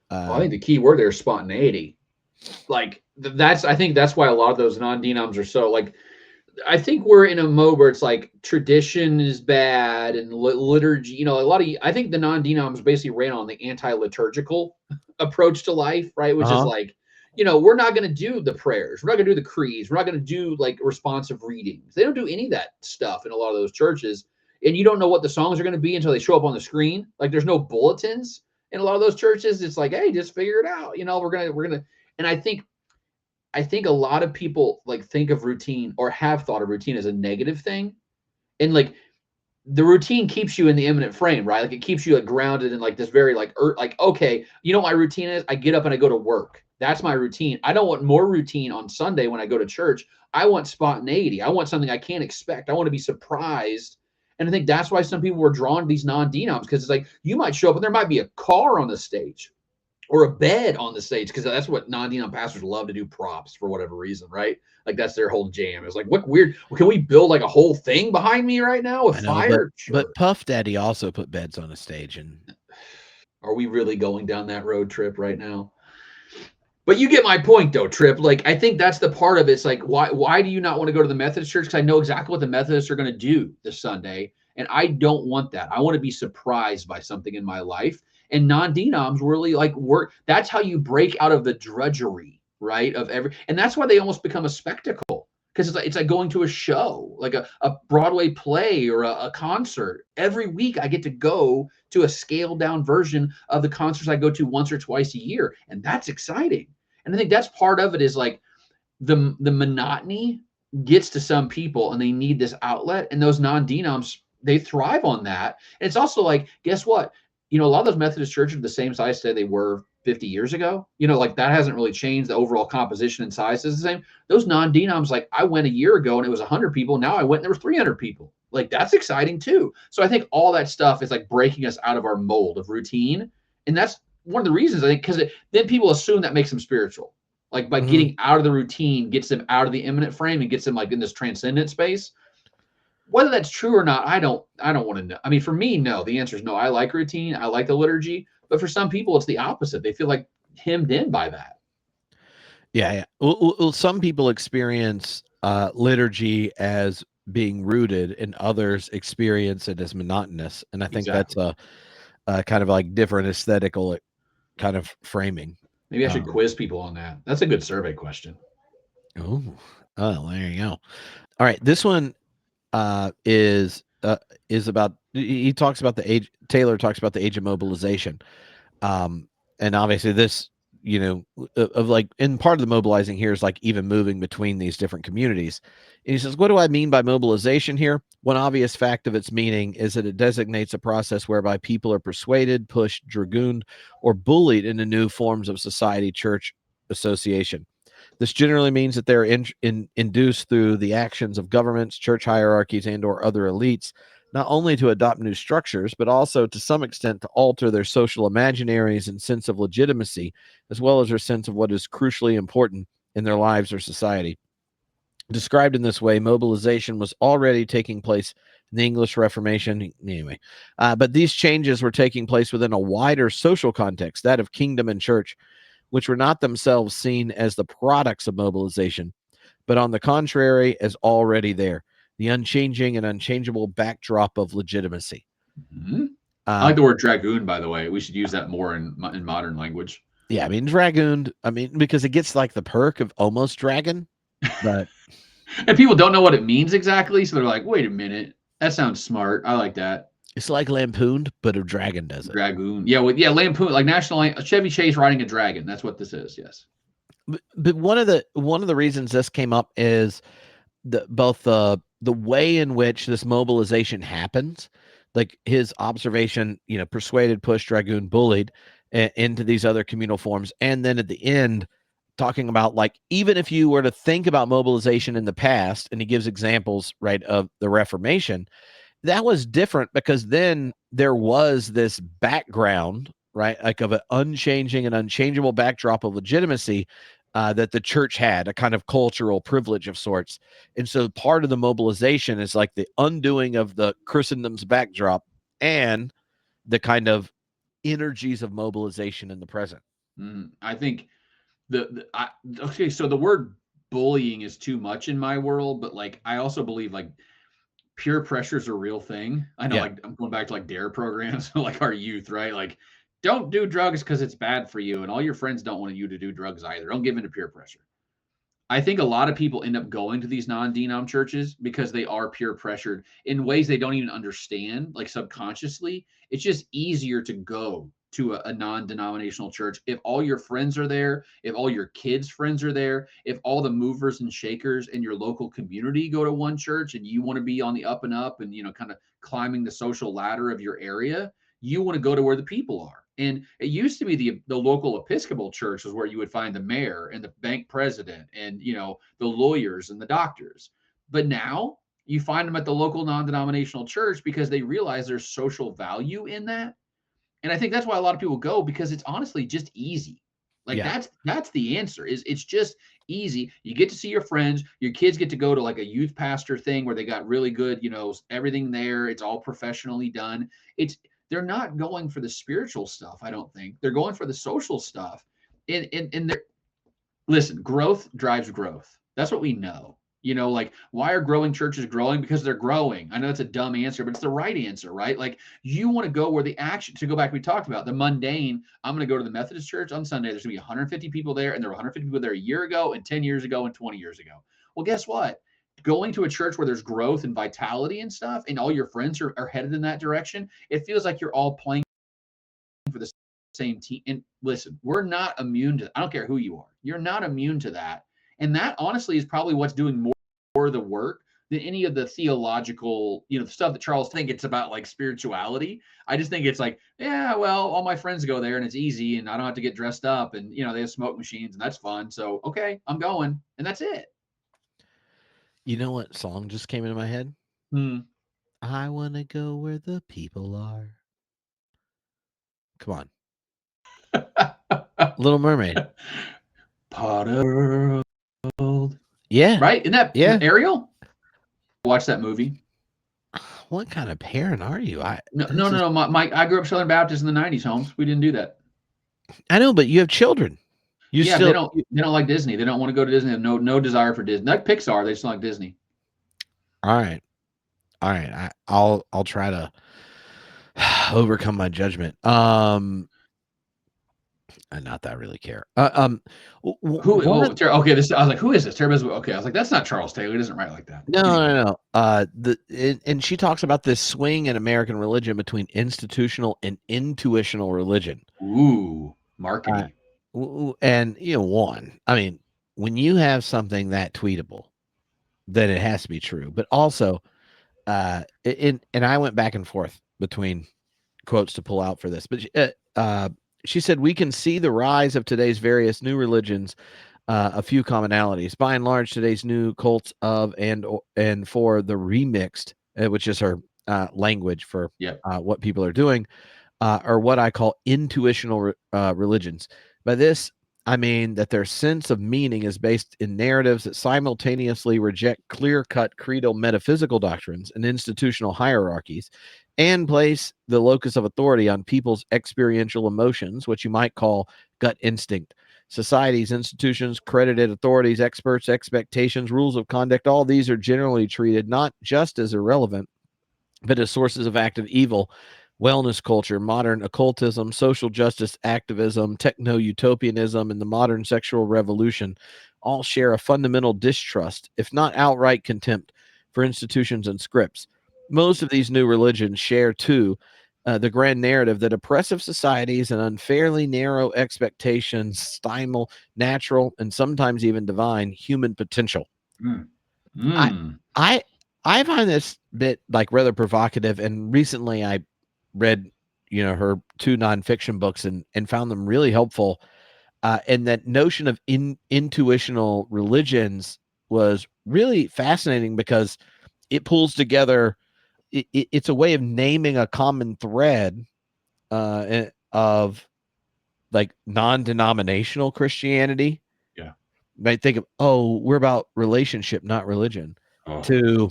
B: Well, I think the key word there is spontaneity. Like that's I think that's why a lot of those non-denoms are so like I think we're in a mode where it's like tradition is bad and liturgy, you know, a lot of I think the non-denoms basically ran on the anti-liturgical approach to life, right? Which is
A: Uh-huh.
B: like, you know, we're not going to do the prayers, we're not going to do the creeds, we're not going to do like responsive readings. They don't do any of that stuff in a lot of those churches, and you don't know what the songs are going to be until they show up on the screen. Like, there's no bulletins in a lot of those churches. It's like, hey, just figure it out. You know, we're gonna, and I think a lot of people like think of routine or have thought of routine as a negative thing. And like the routine keeps you in the imminent frame, right? Like it keeps you like grounded in like this very like okay, you know what my routine is? I get up and I go to work. That's my routine. I don't want more routine on Sunday when I go to church. I want spontaneity. I want something I can't expect. I want to be surprised. And I think that's why some people were drawn to these non-denoms, because it's like you might show up and there might be a car on the stage or a bed on the stage, because that's what non-denom pastors love to do, props for whatever reason, right? Like that's their whole jam. It's like, what weird, can we build like a whole thing behind me right now with
A: I know, but
B: fire? Sure.
A: but Puff Daddy also put beds on a stage, and
B: Are we really going down that road trip right now? But you get my point, though, Trip. Like, I think that's the part of it. It's like, why do you not want to go to the Methodist church? Because I know exactly what the Methodists are going to do this Sunday, and I don't want that. I want to be surprised by something in my life. And non-denoms really like work. That's how you break out of the drudgery, right? Of every, and that's why they almost become a spectacle, because it's like going to a show, like a Broadway play or a concert. Every week, I get to go to a scaled down version of the concerts I go to once or twice a year, and that's exciting. And I think that's part of it, is like the monotony gets to some people and they need this outlet, and those non-denoms, they thrive on that. And it's also like, guess what, you know, a lot of those Methodist churches are the same size today they were 50 years ago. You know, like that hasn't really changed. The overall composition and size is the same. Those non-denoms, like I went a year ago and it was 100 people, now I went and there were 300 people. Like that's exciting too. So I think all that stuff is like breaking us out of our mold of routine. And that's one of the reasons, I think, because then people assume that makes them spiritual. Like by
A: Mhm.
B: getting out of the routine gets them out of the immanent frame and gets them like in this transcendent space. Whether that's true or not, I don't want to know. I mean, for me, no. The answer is no. I like routine. I like the liturgy. But for some people, it's the opposite. They feel like hemmed in by that.
A: Yeah. Well, some people experience liturgy as being rooted, and others experience it as monotonous. And I think that's
B: Exactly.
A: a kind of like different aesthetical kind of framing.
B: Maybe I should
A: Um,
B: quiz people on that. That's a good survey question.
A: oh, oh, there you go. All right, this one uh, is uh, is about. He talks about the age. Taylor talks about the age of mobilization. Um, and obviously this, of like, and part of the mobilizing here is like even moving between these different communities. And he says, what do I mean by mobilization here? One obvious fact of its meaning is that it designates a process whereby people are persuaded, pushed, dragooned, or bullied into new forms of society, church, association. This generally means that they're induced through the actions of governments, church hierarchies, and or other elites, not only to adopt new structures, but also to some extent to alter their social imaginaries and sense of legitimacy, as well as their sense of what is crucially important in their lives or society. Described in this way, mobilization was already taking place in the English Reformation. Anyway, but these changes were taking place within a wider social context, that of kingdom and church, which were not themselves seen as the products of mobilization, but on the contrary, as already there, the unchanging and unchangeable backdrop of legitimacy.
B: Mm-hmm. I like
A: Um,
B: the word dragoon, by the way. We should use that more in modern language.
A: Yeah, I mean, dragooned. I mean, because it gets like the perk of almost dragon, but
B: And people don't know what it means exactly, so they're like, "Wait a minute, that sounds smart. I like that."
A: it's like lampooned, but a dragon does it.
B: Dragoon, yeah, yeah, Lampoon, like Chevy Chase riding a dragon. That's what this is. Yes.
A: But one of the reasons this came up is both the way in which this mobilization happens, like his observation, persuaded, pushed, dragoon, bullied into these other communal forms, and then at the end, talking about like even if you were to think about mobilization in the past, and he gives examples right of the Reformation, that was different because then there was this background, right? Like of an unchanging and unchangeable backdrop of legitimacy that the church had, a kind of cultural privilege of sorts. And so part of the mobilization is like the undoing of the Christendom's backdrop and the kind of energies of mobilization in the present.
B: I think okay, so the word bullying is too much in my world, but like I also believe like peer pressure is a real thing. I know,
A: Yeah.
B: like I'm going back to like dare programs, like our youth, right? Like, don't do drugs because it's bad for you, and all your friends don't want you to do drugs either. Don't give in to peer pressure. I think a lot of people end up going to these non-denom churches because they are peer pressured in ways they don't even understand, like subconsciously. It's just easier to go to a non-denominational church if all your friends are there, if all your kids' friends are there, if all the movers and shakers in your local community go to one church and you want to be on the up and up and kind of climbing the social ladder of your area, you want to go to where the people are. And it used to be the local Episcopal church was where you would find the mayor and the bank president and the lawyers and the doctors. But now you find them at the local non-denominational church because they realize there's social value in that. And I think that's why a lot of people go, because it's honestly just easy. Like
A: Yeah.
B: that's the answer. Is it's just easy. You get to see your friends, your kids get to go to like a youth pastor thing where they got really good, everything there. It's all professionally done. They're not going for the spiritual stuff, I don't think. They're going for the social stuff. And they're listen, growth drives growth. That's what we know. Like why are growing churches growing? Because they're growing. I know it's a dumb answer, but it's the right answer, right? Like you want to go where the action, to go back, we talked about the mundane. I'm going to go to the Methodist church on Sunday. There's going to be 150 people there, and there were 150 people there a year ago, and 10 years ago, and 20 years ago. Well, guess what? Going to a church where there's growth and vitality and stuff, and all your friends are headed in that direction, it feels like you're all playing for the same team. And listen, we're not immune to, I don't care who you are, you're not immune to that. And that honestly is probably what's doing more of the work than any of the theological, the stuff that Charles think it's about, like spirituality. I just think it's like, yeah, well, all my friends go there and it's easy and I don't have to get dressed up and they have smoke machines and that's fun. So okay, I'm going, and that's it.
A: You know what song just came into my head? I want to go where the people are. Come on. Little Mermaid.
B: Pot of the world.
A: Yeah.
B: Right? Isn't that
A: Yeah.
B: Ariel? Watch that movie.
A: What kind of parent are you?
B: No. I grew up Southern Baptist in the 90s, Holmes. We didn't do that.
A: I know, but you have children.
B: Yeah, they don't like Disney. They don't want to go to Disney. They have no desire for Disney. Like Pixar, they just don't like Disney.
A: All right. I'll try to overcome my judgment. And not that I really care.
B: Who? Okay. I was like, who is this? Okay, I was like, that's not Charles Taylor. He doesn't write like that.
A: No. And she talks about this swing in American religion between institutional and intuitional religion.
B: Ooh, marketing.
A: And I mean, when you have something that tweetable, then it has to be true. But also, and I went back and forth between quotes to pull out for this, but she said, we can see the rise of today's various new religions, a few commonalities. By and large, today's new cults of and for the remixed, which is her language for what people are doing, are what I call intuitional religions. By this, I mean that their sense of meaning is based in narratives that simultaneously reject clear-cut creedal metaphysical doctrines and institutional hierarchies, and place the locus of authority on people's experiential emotions, which you might call gut instinct. Societies, institutions, credited authorities, experts, expectations, rules of conduct, all these are generally treated not just as irrelevant, but as sources of active evil wellness culture, modern occultism, social justice activism, techno utopianism, and the modern sexual revolution all share a fundamental distrust, if not outright contempt, for institutions and scripts. Most of these new religions share, too, the grand narrative that oppressive societies and unfairly narrow expectations stymie natural and sometimes even divine human potential.
B: Mm.
A: I,
B: Mm.
A: I, I find this bit like rather provocative, and recently I read, her two nonfiction books and found them really helpful. And that notion of intuitional religions was really fascinating because it pulls together. It's a way of naming a common thread of like non-denominational Christianity.
B: Yeah.
A: Might think of, oh, we're about relationship, not religion.
B: Oh.
A: To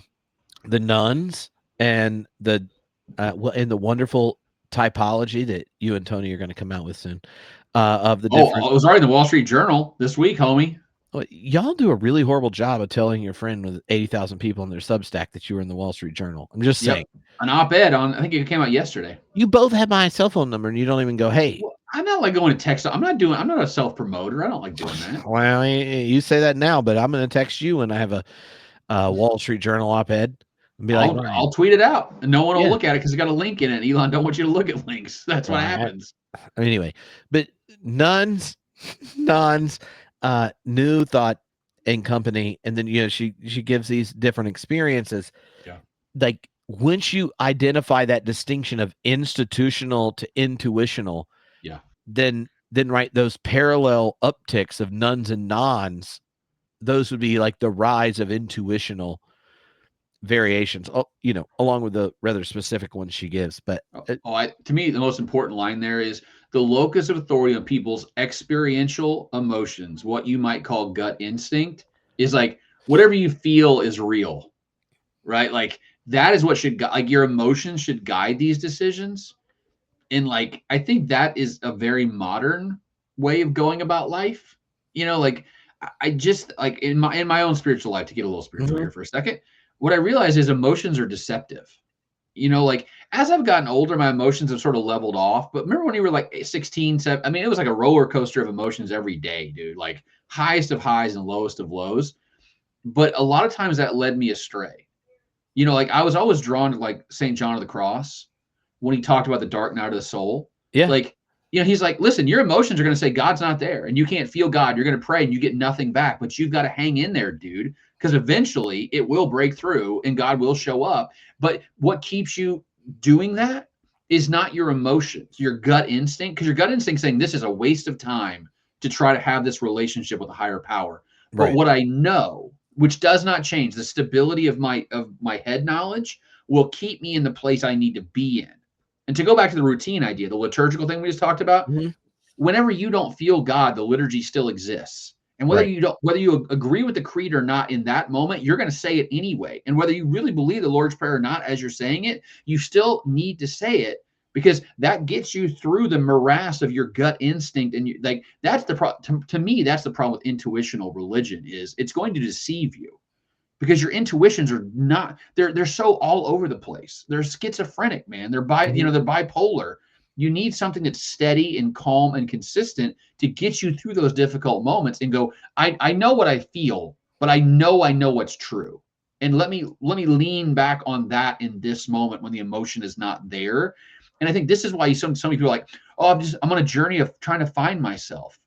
A: the nuns and the wonderful typology that you and Tony are going to come out with soon of the different.
B: I was writing the Wall Street Journal this week, homie.
A: Well, y'all do a really horrible job of telling your friend with 80,000 people in their Substack that you were in the Wall Street Journal. I'm just saying.
B: An op-ed on, I think it came out yesterday.
A: You both have my cell phone number and you don't even go, hey.
B: Well, I'm not like going to text. I'm not a self-promoter. I don't like doing that.
A: Well, you say that now, but I'm going to text you when I have a Wall Street Journal op-ed. And be like,
B: I'll tweet it out and no one will look at it because it's got a link in it. Elon don't want you to look at links. That's what happens.
A: Anyway, but nuns, New Thought and Company, and then she gives these different experiences.
B: Yeah.
A: Like once you identify that distinction of institutional to intuitional, then right, those parallel upticks of nuns and nons, those would be like the rise of intuitional variations, along with the rather specific ones she gives. But
B: to me, the most important line there is the locus of authority on people's experiential emotions, what you might call gut instinct, is like whatever you feel is real, right? Like that is what should like your emotions should guide these decisions. And like I think that is a very modern way of going about life. Like I just like in my own spiritual life, to get a little spiritual here for a second, what I realize is emotions are deceptive. Like as I've gotten older, my emotions have sort of leveled off. But remember when you were like 16, 17, I mean, it was like a roller coaster of emotions every day, dude, like highest of highs and lowest of lows. But a lot of times that led me astray. Like I was always drawn to like St. John of the Cross when he talked about the dark night of the soul.
A: Yeah.
B: Like, he's like, listen, your emotions are going to say God's not there and you can't feel God. You're going to pray and you get nothing back, but you've got to hang in there, dude, because eventually it will break through and God will show up. But what keeps you doing that is not your emotions, your gut instinct, because your gut instinct saying this is a waste of time to try to have this relationship with a higher power. But
A: right.
B: What I know, which does not change, the stability of my head knowledge will keep me in the place I need to be in. And to go back to the routine idea, the liturgical thing we just talked about, whenever you don't feel God, the liturgy still exists. And whether you agree with the creed or not in that moment, you're going to say it anyway. And whether you really believe the Lord's Prayer or not, as you're saying it, you still need to say it because that gets you through the morass of your gut instinct. And like that's the problem. To me, that's the problem with intuitional religion is it's going to deceive you. Because your intuitions are not, they're so all over the place. They're schizophrenic, man. They're they're bipolar. You need something that's steady and calm and consistent to get you through those difficult moments and go, I know what I feel, but I know what's true. And let me lean back on that in this moment when the emotion is not there. And I think this is why some people are like, oh, I'm on a journey of trying to find myself.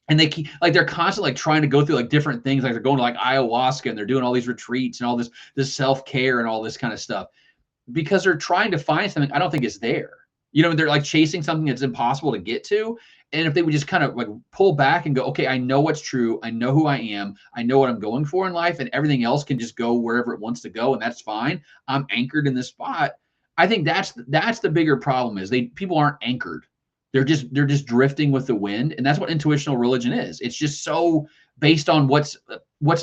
B: And they keep like they're constantly like trying to go through like different things, like they're going to like ayahuasca and they're doing all these retreats and all this self-care and all this kind of stuff because they're trying to find something I don't think is there. They're like chasing something that's impossible to get to. And if they would just kind of like pull back and go, okay, I know what's true. I know who I am. I know what I'm going for in life, and everything else can just go wherever it wants to go, and that's fine. I'm anchored in this spot. I think that's the bigger problem is people aren't anchored. They're just drifting with the wind, and that's what intuitional religion is. It's just so based on what's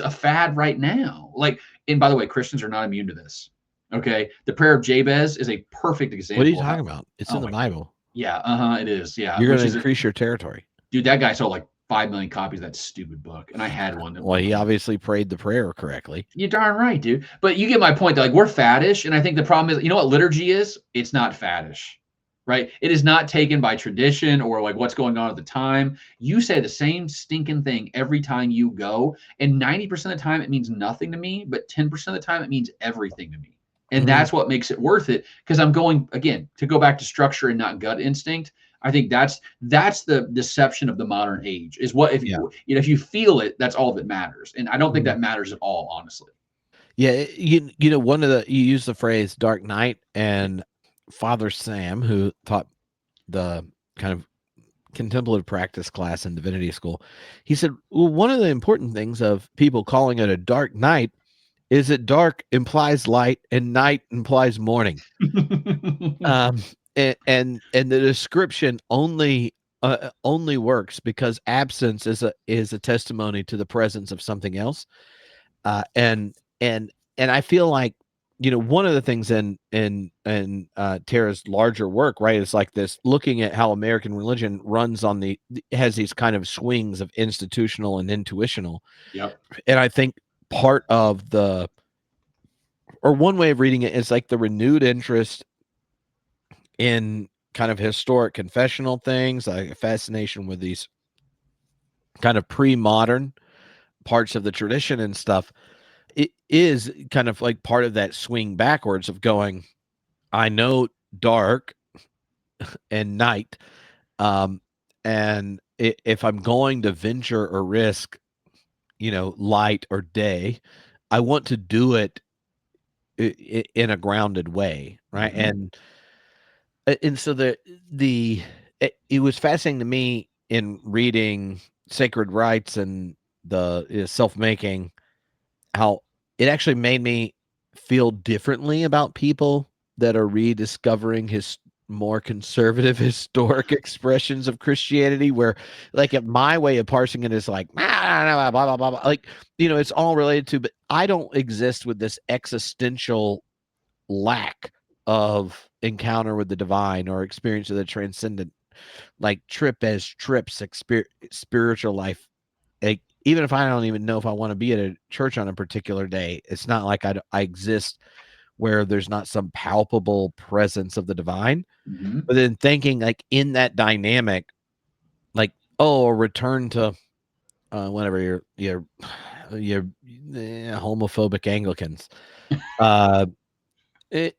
B: a fad right now. Like, and by the way, Christians are not immune to this. Okay, the prayer of Jabez is a perfect example.
A: What are you talking about? It's in the Bible.
B: Yeah, it is. Yeah,
A: you're going to increase your territory,
B: dude. That guy sold like 5 million copies of that stupid book, and I had one.
A: Well, he obviously prayed the prayer correctly.
B: You're darn right, dude. But you get my point. That like we're faddish, and I think the problem is, you know what liturgy is? It's not faddish. right? It is not taken by tradition or like what's going on at the time. You say the same stinking thing every time you go, and 90% of the time it means nothing to me, but 10% of the time it means everything to me. And
A: Mm,
B: that's what makes it worth it, because I'm going again to go back to structure and not gut instinct. I think that's the deception of the modern age. Is what if
A: yeah.
B: if you feel it, that's all that matters. And I don't think
A: Mm.
B: that matters at all, honestly.
A: Yeah, you know, one of the you use the phrase dark night, and Father Sam, who taught the kind of contemplative practice class in divinity school, he said, well, one of the important things of people calling it a dark night is that dark implies light and night implies morning. Um, and the description only works because absence is a testimony to the presence of something else. Uh, and and I feel like, you know, one of the things in Tara's larger work, right, is like this looking at how American religion runs on has these kind of swings of institutional and intuitional.
B: Yep.
A: And I think part of the or one way of reading it is like the renewed interest in kind of historic confessional things, like a fascination with these kind of pre-modern parts of the tradition and stuff. It is kind of like part of that swing backwards of going, I know dark and night. Um, and if I'm going to venture or risk, you know, light or day, I want to do it in a grounded way, right?
B: Mm-hmm.
A: And so it was fascinating to me in reading Sacred Rites and the self-making, how it actually made me feel differently about people that are rediscovering his more conservative historic expressions of Christianity, where like my way of parsing it is like blah, blah, blah, blah, like, you know, it's all related to, but I don't exist with this existential lack of encounter with the divine or experience of the transcendent, like trips spiritual life. Like, even if I don't even know if I want to be at a church on a particular day, it's not like I exist where there's not some palpable presence of the divine.
B: Mm-hmm.
A: But then thinking like in that dynamic, like, oh, a return to whatever your homophobic Anglicans. Uh, it,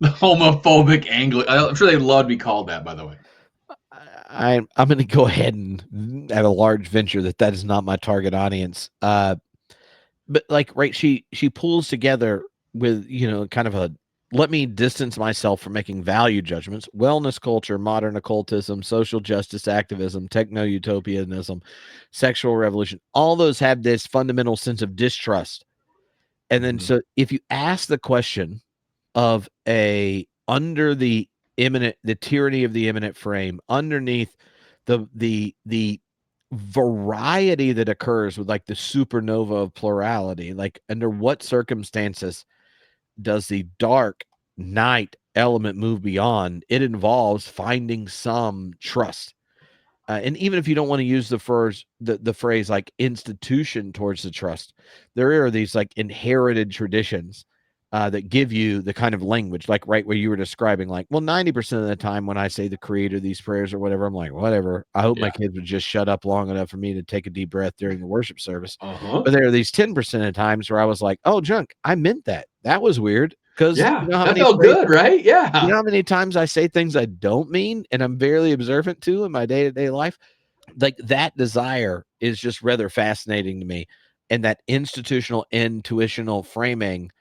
B: The homophobic Anglican. I'm sure they'd love to be called that, by the way.
A: I'm going to go ahead and at a large venture that is not my target audience. But like, right, she pulls together with, you know, kind of a let me distance myself from making value judgments, wellness culture, modern occultism, social justice activism, techno utopianism, sexual revolution. All those have this fundamental sense of distrust. And then
B: Mm-hmm.
A: so if you ask the question of a under the tyranny of the immanent frame, underneath the variety that occurs with like the supernova of plurality, like under what circumstances does the dark night element move beyond? It involves finding some trust. And even if you don't want to use the phrase like institution towards the trust, there are these like inherited traditions that give you the kind of language, like right where you were describing, like, well, 90% of the time when I say the creator, these prayers or whatever, I'm like, whatever. I hope my
B: Yeah.
A: kids would just shut up long enough for me to take a deep breath during the worship service.
B: Uh huh.
A: But there are these 10% of times where I was like, oh, junk, I meant that. That was weird. Because
B: Yeah. That felt good, right?
A: you
B: Yeah.
A: know how many times I say things I don't mean and I'm barely observant to in my day-to-day life? Like that desire is just rather fascinating to me. And that institutional intuitional framing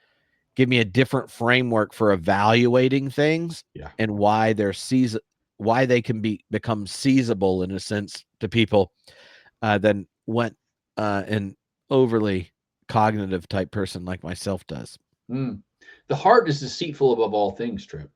A: give me a different framework for evaluating things
B: Yeah.
A: and why they can become seizable in a sense to people than what an overly cognitive type person like myself does.
B: Mm. The heart is deceitful above all things, Trip.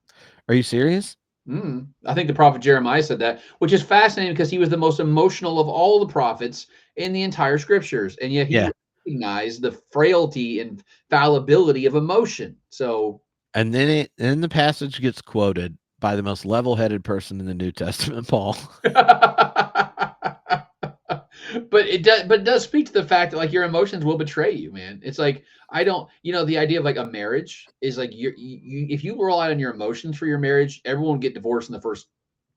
A: Are you serious?
B: I think the prophet Jeremiah said that, which is fascinating because he was the most emotional of all the prophets in the entire scriptures. And yet he
A: Yeah.
B: recognized the frailty and fallibility of emotion. So,
A: And then the passage gets quoted by the most level-headed person in the New Testament, Paul.
B: But it does speak to the fact that like your emotions will betray you, man. It's like I don't, the idea of like a marriage is like if you rely on your emotions for your marriage, everyone will get divorced in the first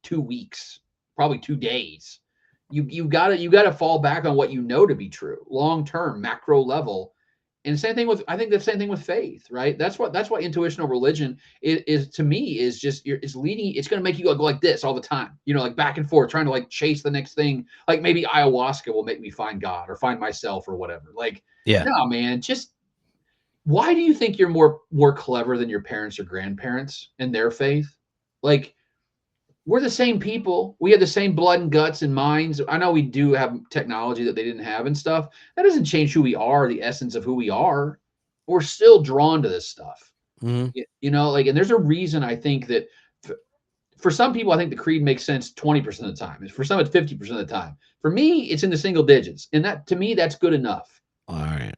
B: 2 weeks, probably 2 days. You gotta fall back on what you know to be true, long term, macro level. And same thing with, I think the same thing with faith, right? That's why intuitional religion is to me is just it's leading. It's going to make you go like this all the time, like back and forth, trying to like chase the next thing. Like maybe ayahuasca will make me find God or find myself or whatever. Like,
A: Yeah.
B: no, man, just why do you think you're more clever than your parents or grandparents in their faith? Like, we're the same people. We have the same blood and guts and minds. I know we do have technology that they didn't have and stuff. That doesn't change who we are, the essence of who we are. We're still drawn to this stuff.
A: Mm-hmm.
B: Like, and there's a reason I think that for some people, I think the creed makes sense 20% of the time. For some, it's 50% of the time. For me, it's in the single digits. And that, to me, that's good enough.
A: All right.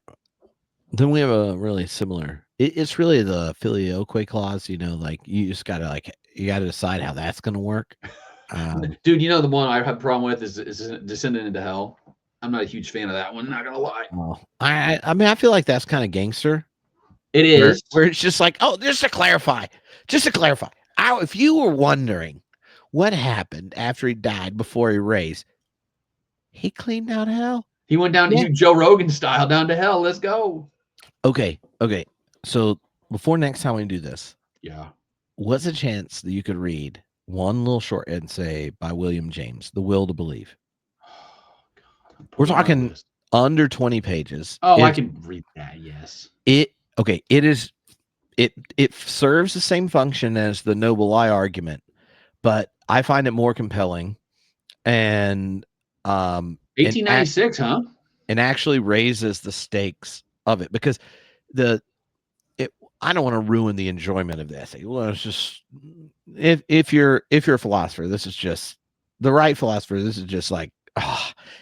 A: Then we have a really similar. It's really the filioque clause. Like you just gotta decide how that's gonna work.
B: Dude, the one I have a problem with is Descendant into Hell. I'm not a huge fan of that one, not going to lie.
A: Oh, I mean, I feel like that's kind of gangster.
B: It
A: Where
B: is.
A: where it's just like, oh, just to clarify, if you were wondering what happened after he died before he raised, he cleaned out hell.
B: He went down
A: Yeah.
B: Joe Rogan style down to hell. Let's go.
A: Okay. So before next time we do this,
B: Yeah.
A: what's a chance that you could read one little short essay by William James, The Will to Believe? We're talking under 20 pages.
B: Oh, I can read that. Yes.
A: It is. It serves the same function as the noble lie argument, but I find it more compelling and
B: 1896, huh?
A: And actually raises the stakes of it because I don't want to ruin the enjoyment of the essay. Well, it's just if you're a philosopher, this is just the right philosopher. This is just like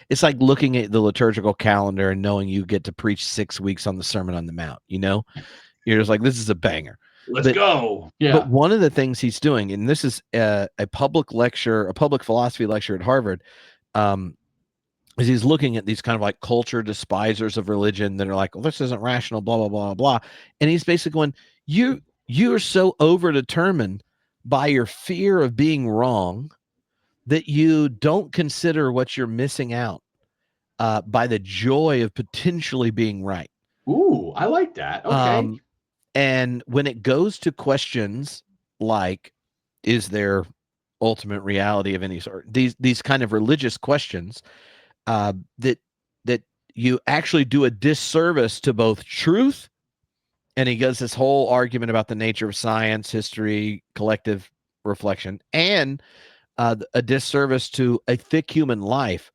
A: it's like looking at the liturgical calendar and knowing you get to preach 6 weeks on the Sermon on the Mount. You're just like, this is a banger.
B: Let's go. Yeah.
A: But one of the things he's doing, and this is a public philosophy lecture at Harvard, is he's looking at these kind of like culture despisers of religion that are like, well, this isn't rational, blah, blah, blah, blah. And he's basically going, you are so overdetermined by your fear of being wrong that you don't consider what you're missing out by the joy of potentially being right.
B: Ooh, I like that. Okay.
A: And when it goes to questions like, is there ultimate reality of any sort? These kind of religious questions, that you actually do a disservice to both truth, and he does this whole argument about the nature of science, history, collective reflection, and a disservice to a thick human life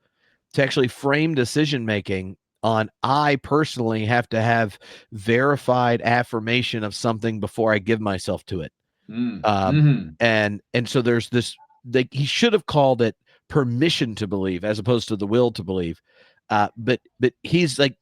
A: to actually frame decision making on, I personally have to have verified affirmation of something before I give myself to it. And so there's this, he should have called it permission to believe as opposed to the will to believe. But he's like,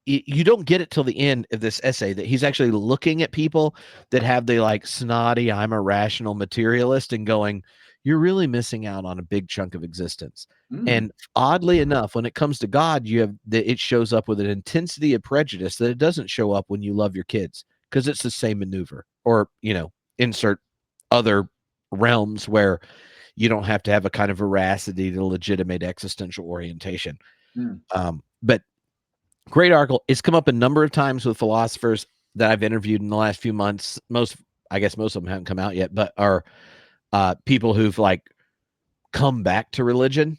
A: you don't get it till the end of this essay that he's actually looking at people that have the like snotty, I'm a rational materialist, and going, you're really missing out on a big chunk of existence. And oddly enough, when it comes to God, it shows up with an intensity of prejudice that it doesn't show up when you love your kids, because it's the same maneuver. Or, insert other realms where you don't have to have a kind of veracity to legitimate existential orientation. But great article. It's come up a number of times with philosophers that I've interviewed in the last few months. I guess most of them haven't come out yet, but are people who've like come back to religion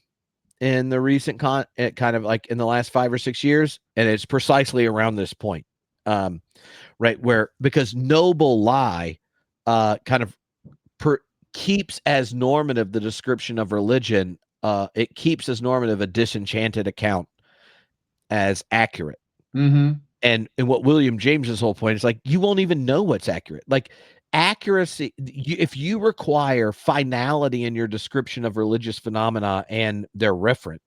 A: in the recent kind of like in the last 5 or 6 years. And it's precisely around this point, right? Because noble lie kind of keeps as normative the description of religion. It keeps as normative a disenchanted account as accurate. And what William James's whole point is like, you won't even know what's accurate. Like accuracy, if you require finality in your description of religious phenomena and their referent,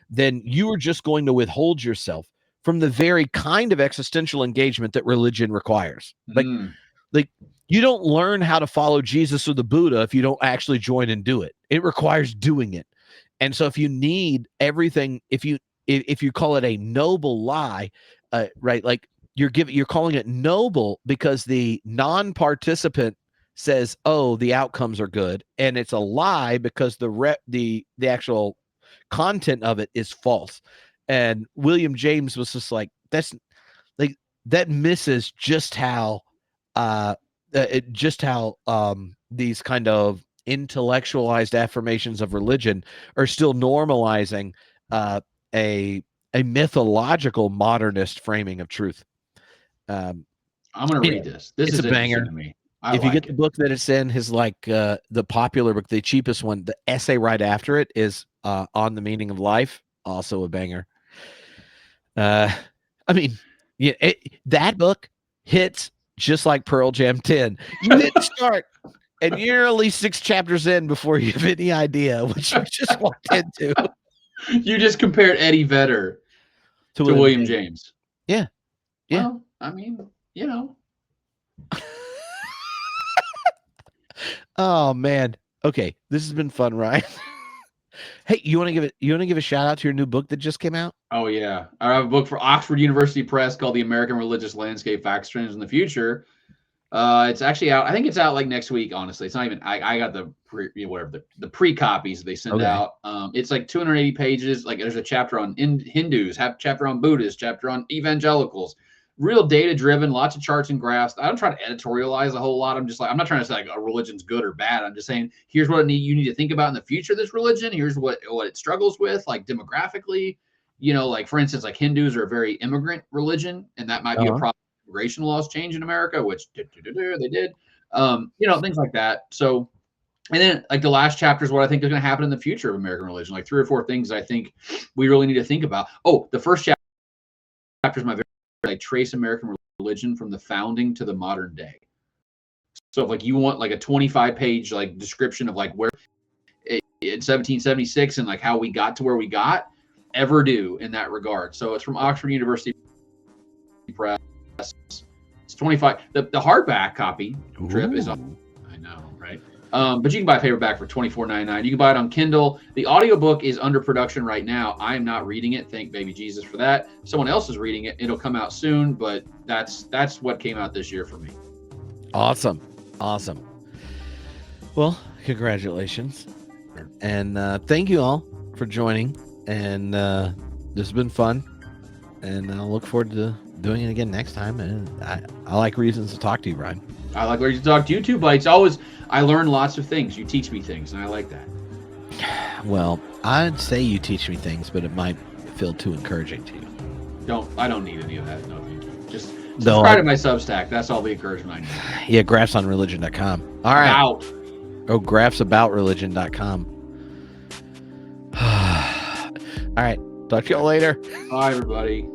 A: then you are just going to withhold yourself from the very kind of existential engagement that religion requires. Like you don't learn how to follow Jesus or the Buddha if you don't actually join and do it. It requires doing it. And so if you need everything, if you if you call it a noble lie, right? Like you're calling it noble because the non-participant says, "Oh, the outcomes are good," and it's a lie because the actual content of it is false. And William James was just like, that's like that misses just how these kind of intellectualized affirmations of religion are still normalizing a mythological modernist framing of truth.
B: I'm going to read this. This
A: It's
B: is
A: a
B: interesting
A: banger.
B: to me. I
A: If you
B: like
A: get the
B: it.
A: book that it's in, his the popular book, the cheapest one, the essay right after it is On the Meaning of Life, also a banger. I mean, yeah, that book hits just like Pearl Jam 10. You didn't start, and you're at least 6 chapters in before you have any idea what you just walked into.
B: You just compared Eddie Vedder to William James.
A: Yeah. Yeah.
B: Well, I mean, you know.
A: Oh man. Okay, this has been fun, Ryan. Hey, you want to give a shout out to your new book that just came out?
B: Oh yeah, I have a book for Oxford University Press called "The American Religious Landscape: Facts, Trends, and the Future." It's actually out. I think it's out like next week. Honestly, it's not even. I got the the pre copies they send out. It's like 280 pages. Like there's a chapter on Hindus, have chapter on Buddhists, chapter on evangelicals. Real data driven, lots of charts and graphs. I don't try to editorialize a whole lot. I'm just like I'm not trying to say like a religion's good or bad. I'm just saying here's what you need to think about in the future of this religion. Here's what it struggles with, like demographically. You know, like for instance, like Hindus are a very immigrant religion, and that might be a problem. Immigration laws change in America, which they did. You know, things like that. So, and then like the last chapter is what I think is going to happen in the future of American religion. Like 3 or 4 things I think we really need to think about. Oh, the first chapter is my very I trace American religion from the founding to the modern day. So if like you want like a 25-page like description of like where in 1776 and like how we got to where we got, ever do in that regard. So it's from Oxford University Press. It's 25. The hardback copy trip is. I know, right? But you can buy a paperback for $24.99. You can buy it on Kindle. The audiobook is under production right now. I am not reading it. Thank baby Jesus for that. Someone else is reading it. It'll come out soon, but that's what came out this year for me.
A: Awesome. Well, congratulations. And thank you all for joining. And this has been fun. And I'll look forward to doing it again next time. And I like reasons to talk to you, Ryan.
B: I like reasons to talk to you too, but it's always, I learn lots of things. You teach me things, and I like that.
A: Well, I'd say you teach me things, but it might feel too encouraging to you.
B: I don't need any of that. No, thank you. Just subscribe to my Substack. That's all the encouragement I need.
A: Yeah, graphsonreligion.com. All right. Graphsaboutreligion.com. All right. Talk to y'all later.
B: Bye, everybody.